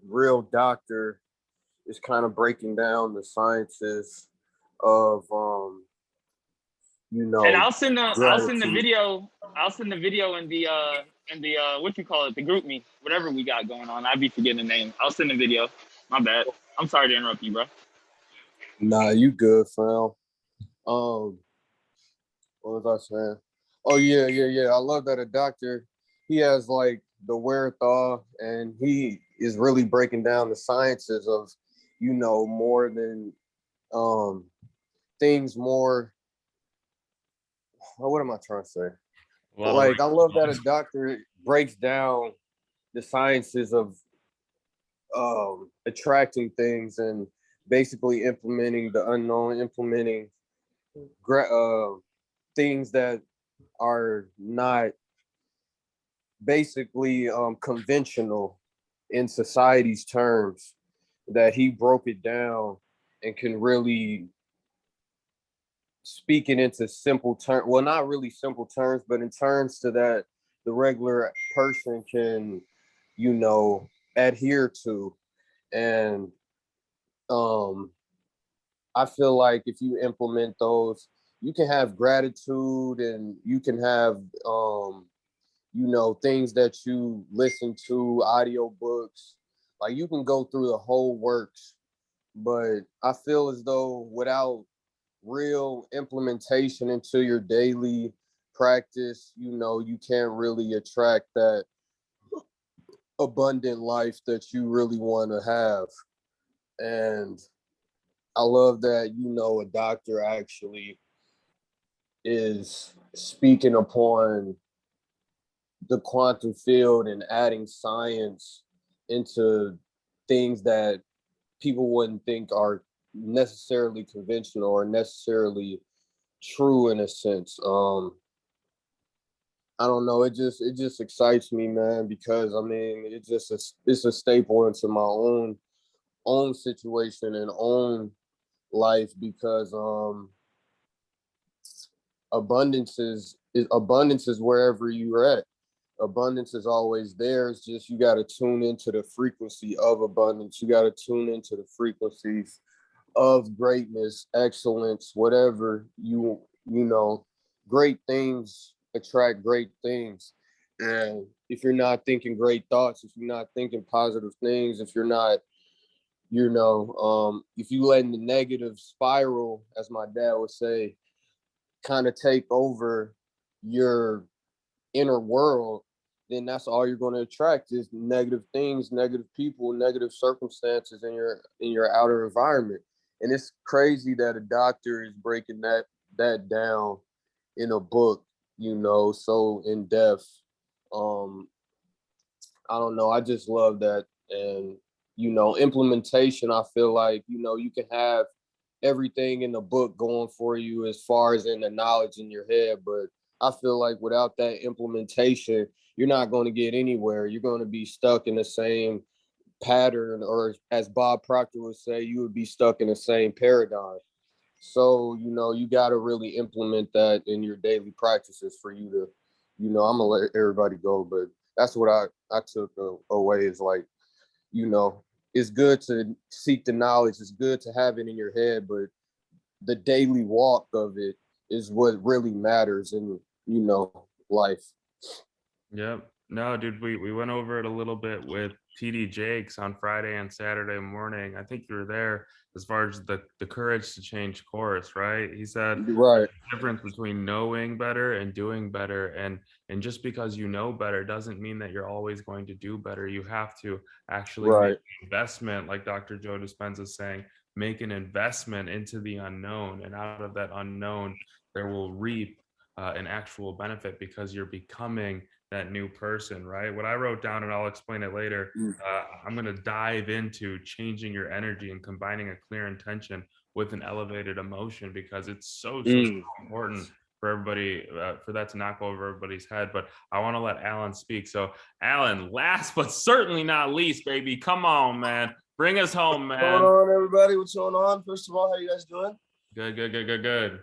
real doctor is kind of breaking down the sciences of And I'll send the gratitude. video. I'll send the video in the what you call it, the group me, whatever we got going on. I'd be forgetting the name. I'll send the video. My bad. I'm sorry to interrupt you, bro. Nah, you good, fam. What was I saying? Oh yeah. I love that a doctor, he has like the wherewithal, and he is really breaking down the sciences of, more than things more. What am I trying to say? Like I love that a doctor breaks down the sciences of attracting things and basically implementing the unknown, implementing things that are not basically conventional in society's terms, that he broke it down and can really speak it into simple terms. Well, not really simple terms, but in terms to that the regular person can, adhere to. And I feel like if you implement those, you can have gratitude, and you can have things that you listen to, audio books, like you can go through the whole works. But I feel as though without real implementation into your daily practice, you can't really attract that abundant life that you really want to have. And I love that, a doctor actually is speaking upon the quantum field and adding science into things that people wouldn't think are necessarily conventional or necessarily true in a sense. I don't know. It just excites me, man, because I mean, it's a staple into my own situation and own life, because abundance is wherever you're at. Abundance is always there. It's just you got to tune into the frequency of abundance. You got to tune into the frequencies of greatness, excellence, whatever great things attract great things. And if you're not thinking great thoughts, if you're not thinking positive things, if you're not, if you letting the negative spiral, as my dad would say, kind of take over your inner world, then that's all you're going to attract is negative things, negative people, negative circumstances in your outer environment. And it's crazy that a doctor is breaking that down in a book so in depth. I don't know. I just love that. And, implementation, I feel like, you can have everything in the book going for you as far as in the knowledge in your head. But I feel like without that implementation, you're not going to get anywhere. You're going to be stuck in the same pattern, or as Bob Proctor would say, you would be stuck in the same paradigm. So, you got to really implement that in your daily practices for you to, I'm going to let everybody go, but that's what I took away is like, it's good to seek the knowledge. It's good to have it in your head, but the daily walk of it is what really matters in, life. Yep. No, dude, we went over it a little bit with TD Jakes on Friday and Saturday morning. I think you were there as far as the courage to change course, right? He said Right. the difference between knowing better and doing better. And just because you know better doesn't mean that you're always going to do better. You have to actually make Right. an investment, like Dr. Joe Dispenza is saying, make an investment into the unknown. And out of that unknown, there will reap an actual benefit because you're becoming that new person, right? What I wrote down, and I'll explain it later, I'm going to dive into changing your energy and combining a clear intention with an elevated emotion, because it's so important for everybody, for that to not go over everybody's head. But I want to let Alan speak. So Alan, last but certainly not least, baby, come on, man. Bring us home, What's man. going on, everybody? What's going on? First of all, how you guys doing? Good, good, good, good, good.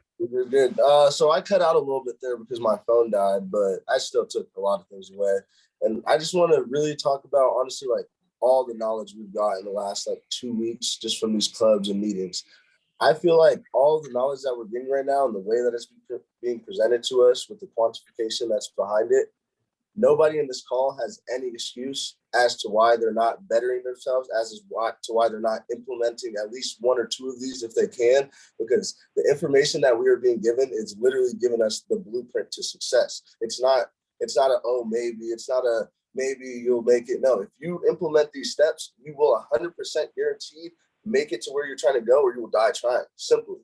Good. So I cut out a little bit there because my phone died, but I still took a lot of things away. And I just want to really talk about, honestly, like all the knowledge we've got in the last 2 weeks, just from these clubs and meetings. I feel like all the knowledge that we're getting right now and the way that it's being presented to us with the quantification that's behind it, nobody in this call has any excuse as to why they're not bettering themselves, to why they're not implementing at least one or two of these if they can, because the information that we are being given is literally giving us the blueprint to success. It's not a, oh, maybe, it's not a, maybe you'll make it. No, if you implement these steps, you will 100% guaranteed make it to where you're trying to go, or you will die trying, simply.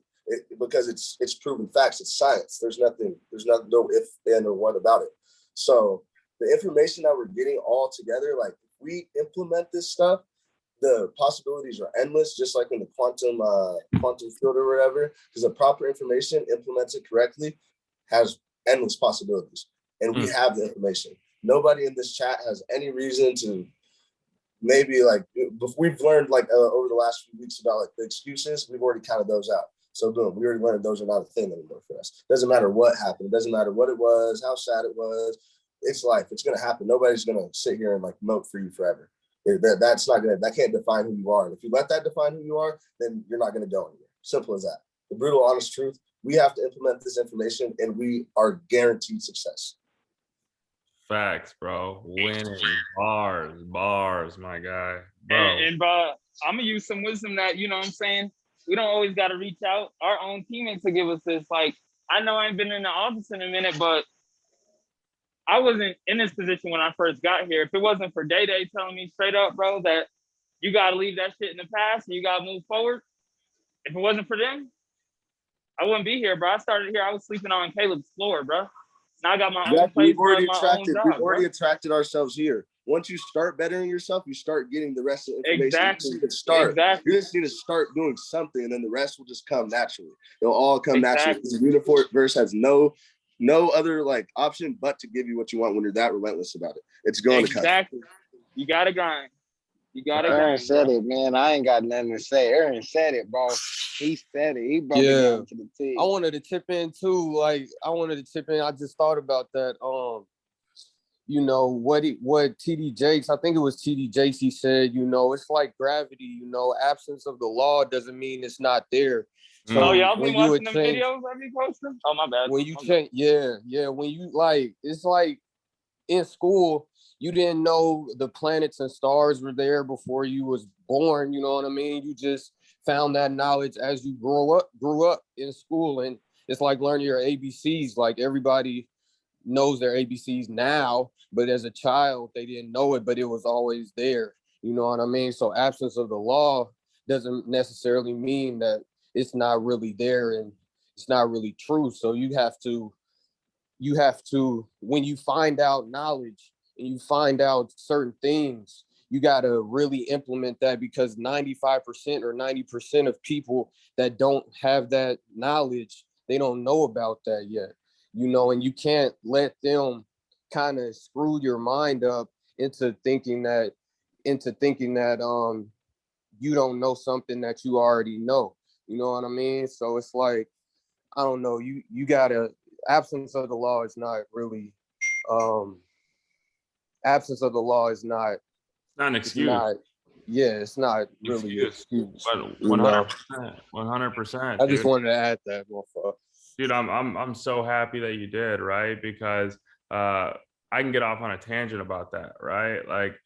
Because it's proven facts, it's science. There's no if, and, or what about it. So the information that we're getting all together, like if we implement this stuff, the possibilities are endless, just like in the quantum field or whatever, because the proper information implemented correctly has endless possibilities. And we have the information. Nobody in this chat has any reason to maybe we've learned over the last few weeks about the excuses. We've already counted those out. So boom, we already learned those are not a thing anymore for us. Doesn't matter what happened. It doesn't matter what it was, how sad it was. It's life. It's going to happen. Nobody's going to sit here and moat for you forever. That can't define who you are. And if you let that define who you are, then you're not going to go anywhere. Simple as that. The brutal, honest truth, we have to implement this information and we are guaranteed success. Facts, bro. Winning. Bars, my guy. Bro. And bro, I'm gonna use some wisdom that, you know what I'm saying? We don't always gotta reach out. Our own teammates to give us this. I know I ain't been in the office in a minute, but I wasn't in this position when I first got here. If it wasn't for Day telling me straight up, bro, that you gotta leave that shit in the past and you gotta move forward. If it wasn't for them, I wouldn't be here, bro. I started here, I was sleeping on Caleb's floor, bro. Now I got my own place, We've job, attracted ourselves here. Once you start bettering yourself, you start getting the rest of the information. Exactly. You just need to start doing something, and then the rest will just come naturally. It'll all come naturally. The universe has no other option but to give you what you want when you're that relentless about it. It's going to come. Exactly. You gotta grind. Aaron said it, man. I ain't got nothing to say. Aaron said it, bro. He said it. He brought it down to the team. I wanted to tip in too. I just thought about that. What TD Jakes, I think it was TD Jakes, he said, it's like gravity, absence of the law doesn't mean it's not there. So y'all been watching them videos I be posting? Oh, my bad. When you change, when you it's like in school, you didn't know the planets and stars were there before you was born, you know what I mean? You just found that knowledge as you grew up in school. And it's like learning your ABCs. Like everybody knows their ABCs now, but as a child, they didn't know it, but it was always there. You know what I mean? So absence of the law doesn't necessarily mean that it's not really there and it's not really true. So you have to you have to, when you find out knowledge and you find out certain things, you got to really implement that, because 95% or 90% of people that don't have that knowledge, they don't know about that yet, you know, and you can't let them kind of screw your mind up into thinking that you don't know something that you already know. You know what I mean? So it's like, I don't know, you gotta, absence of the law is not really absence of the law is not, Not an it's excuse. not, yeah, it's not really an Excuse. excuse. But You know? 100%, I just dude. wanted to add that, motherfucker. Dude, I'm so happy that you did, right? Because I can get off on a tangent about that, right? Like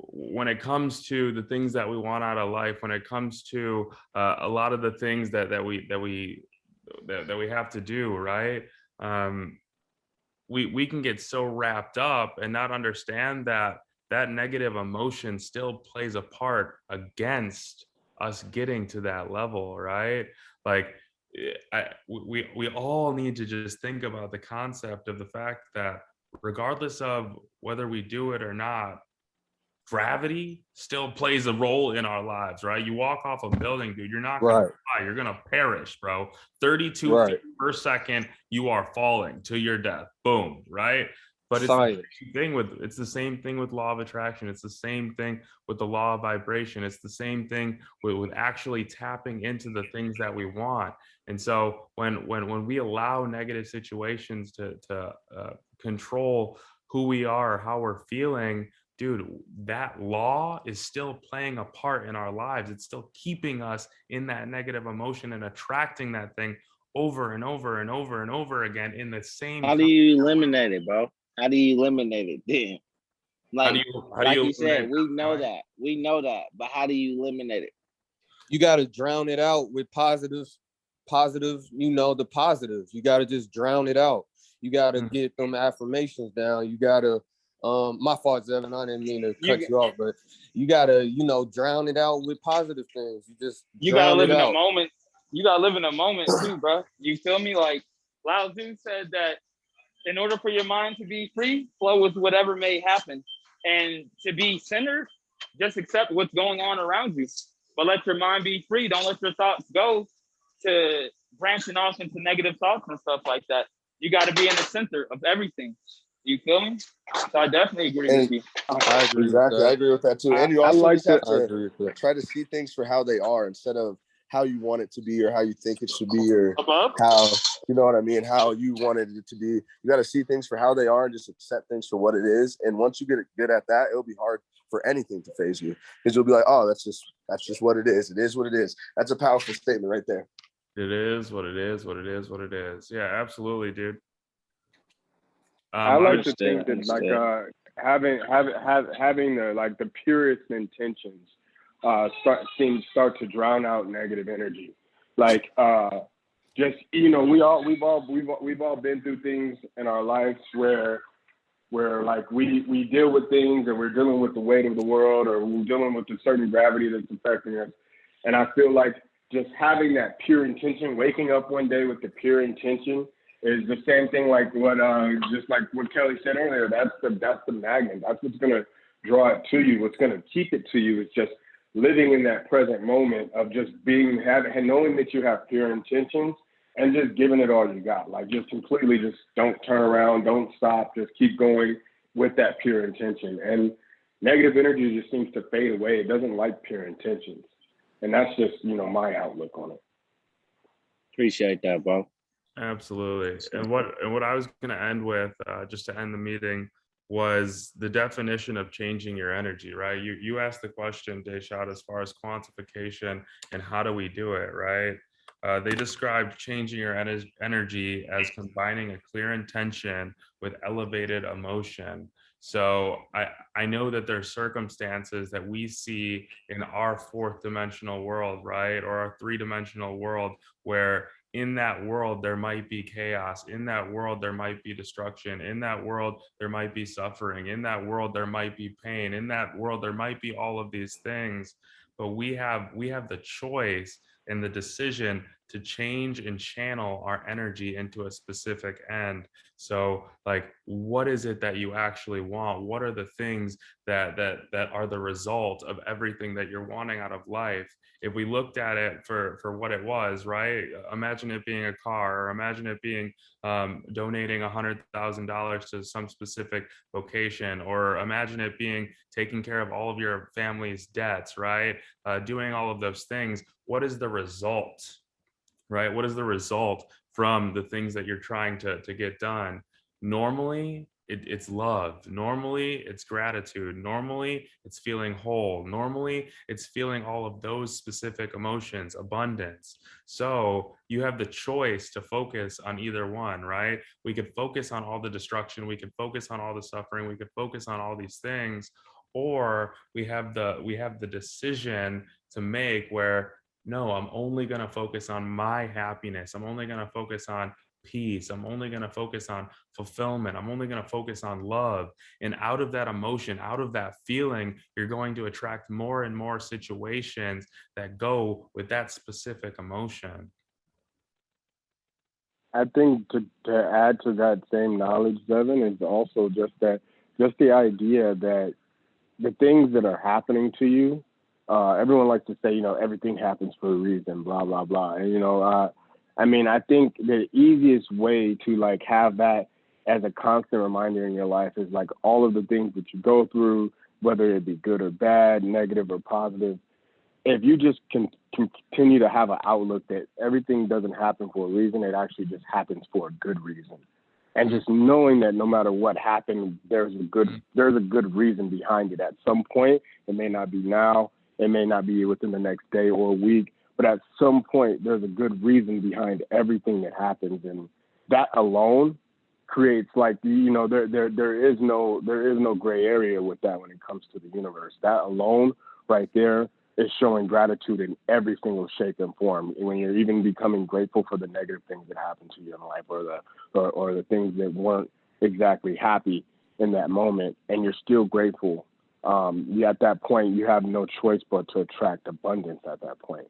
when it comes to the things that we want out of life, when it comes to a lot of the things that we have to do, right? We can get so wrapped up and not understand that that negative emotion still plays a part against us getting to that level, right? Like we all need to just think about the concept of the fact that regardless of whether we do it or not, gravity still plays a role in our lives, right? You walk off a building, dude, you're not gonna Right. fly, you're gonna perish, bro. 32 Right. feet per second, you are falling to your death. Boom, right? But it's the Science. same thing with law of attraction. It's the same thing with the law of vibration. It's the same thing with actually tapping into the things that we want. And so when we allow negative situations to control who we are, how we're feeling, dude, that law is still playing a part in our lives. It's still keeping us in that negative emotion and attracting that thing over and over and over and over again in the same. How do you eliminate it, bro? How do you eliminate it then? Like, like you said, we know that, but how do you eliminate it? You got to drown it out with positive, you know, the positives. You got to just drown it out. You got to get them affirmations down. You got to, my fault, Zevin, I didn't mean to cut you off, but you got to, you know, drown it out with positive things. You gotta live in a moment. You gotta live in a moment too, bro. You feel me? Like Lao Tzu said that in order for your mind to be free, flow with whatever may happen. And to be centered, just accept what's going on around you. But let your mind be free. Don't let your thoughts go to branching off into negative thoughts and stuff like that. You got to be in the center of everything. You feel me? So I definitely agree with you. I agree Exactly. I agree with that too. And you also just have to try to see things for how they are instead of how you want it to be or how you think it should be or how, you know what I mean, how you wanted it to be. You got to see things for how they are and just accept things for what it is. And once you get good at that, it'll be hard for anything to phase you because you'll be like, oh, that's just what it is. It is what it is. That's a powerful statement right there. It is what it is, what it is, what it is. Yeah, absolutely, dude. I like to think that like having the purest intentions start to drown out negative energy. Like just, you know, we've all been through things in our lives where like we deal with things and we're dealing with the weight of the world or we're dealing with a certain gravity that's affecting us. And I feel like just having that pure intention, waking up one day with the pure intention is the same thing like what just like what Kelly said earlier. That's the magnet. That's what's gonna draw it to you. What's gonna keep it to you is just living in that present moment of just knowing that you have pure intentions and just giving it all you got. Like just completely just don't turn around, don't stop, just keep going with that pure intention. And negative energy just seems to fade away. It doesn't like pure intentions. And that's just, you know, my outlook on it. Appreciate that, bro. Absolutely. And what I was going to end with, just to end the meeting, was the definition of changing your energy, right? You asked the question, Deshaun, as far as quantification and how do we do it, right? They described changing your energy as combining a clear intention with elevated emotion. So I know that there's circumstances that we see in our fourth dimensional world, right? Or our three-dimensional world where in that world, there might be chaos. In that world, there might be destruction. In that world, there might be suffering. In that world, there might be pain. In that world, there might be all of these things. But we have the choice and the decision to change and channel our energy into a specific end. So like, what is it that you actually want? What are the things that are the result of everything that you're wanting out of life? If we looked at it for what it was, right? Imagine it being a car, or imagine it being donating $100,000 to some specific vocation, or imagine it being taking care of all of your family's debts, right? Doing all of those things. What is the result, right? What is the result from the things that you're trying to get done? Normally, it's love. Normally, it's gratitude. Normally, it's feeling whole. Normally, it's feeling all of those specific emotions, abundance. So you have the choice to focus on either one, right? We could focus on all the destruction. We could focus on all the suffering. We could focus on all these things, or we have the decision to make where, no, I'm only going to focus on my happiness. I'm only going to focus on peace. I'm only going to focus on fulfillment. I'm only going to focus on love. And out of that emotion, out of that feeling, you're going to attract more and more situations that go with that specific emotion. I think to add to that same knowledge, Devin, is also just the idea that the things that are happening to you, everyone likes to say, you know, everything happens for a reason, blah, blah, blah. And, you know, I mean, I think the easiest way to like have that as a constant reminder in your life is like all of the things that you go through, whether it be good or bad, negative or positive. If you just can continue to have an outlook that everything doesn't happen for a reason, it actually just happens for a good reason. And just knowing that no matter what happened, there's a good reason behind it. At some point, it may not be now, it may not be within the next day or a week, but at some point, there's a good reason behind everything that happens, and that alone creates, like, you know, there is no gray area with that when it comes to the universe. That alone, right there, is showing gratitude in every single shape and form. When you're even becoming grateful for the negative things that happen to you in life, or the things that weren't exactly happy in that moment, and you're still grateful, at that point, you have no choice but to attract abundance at that point.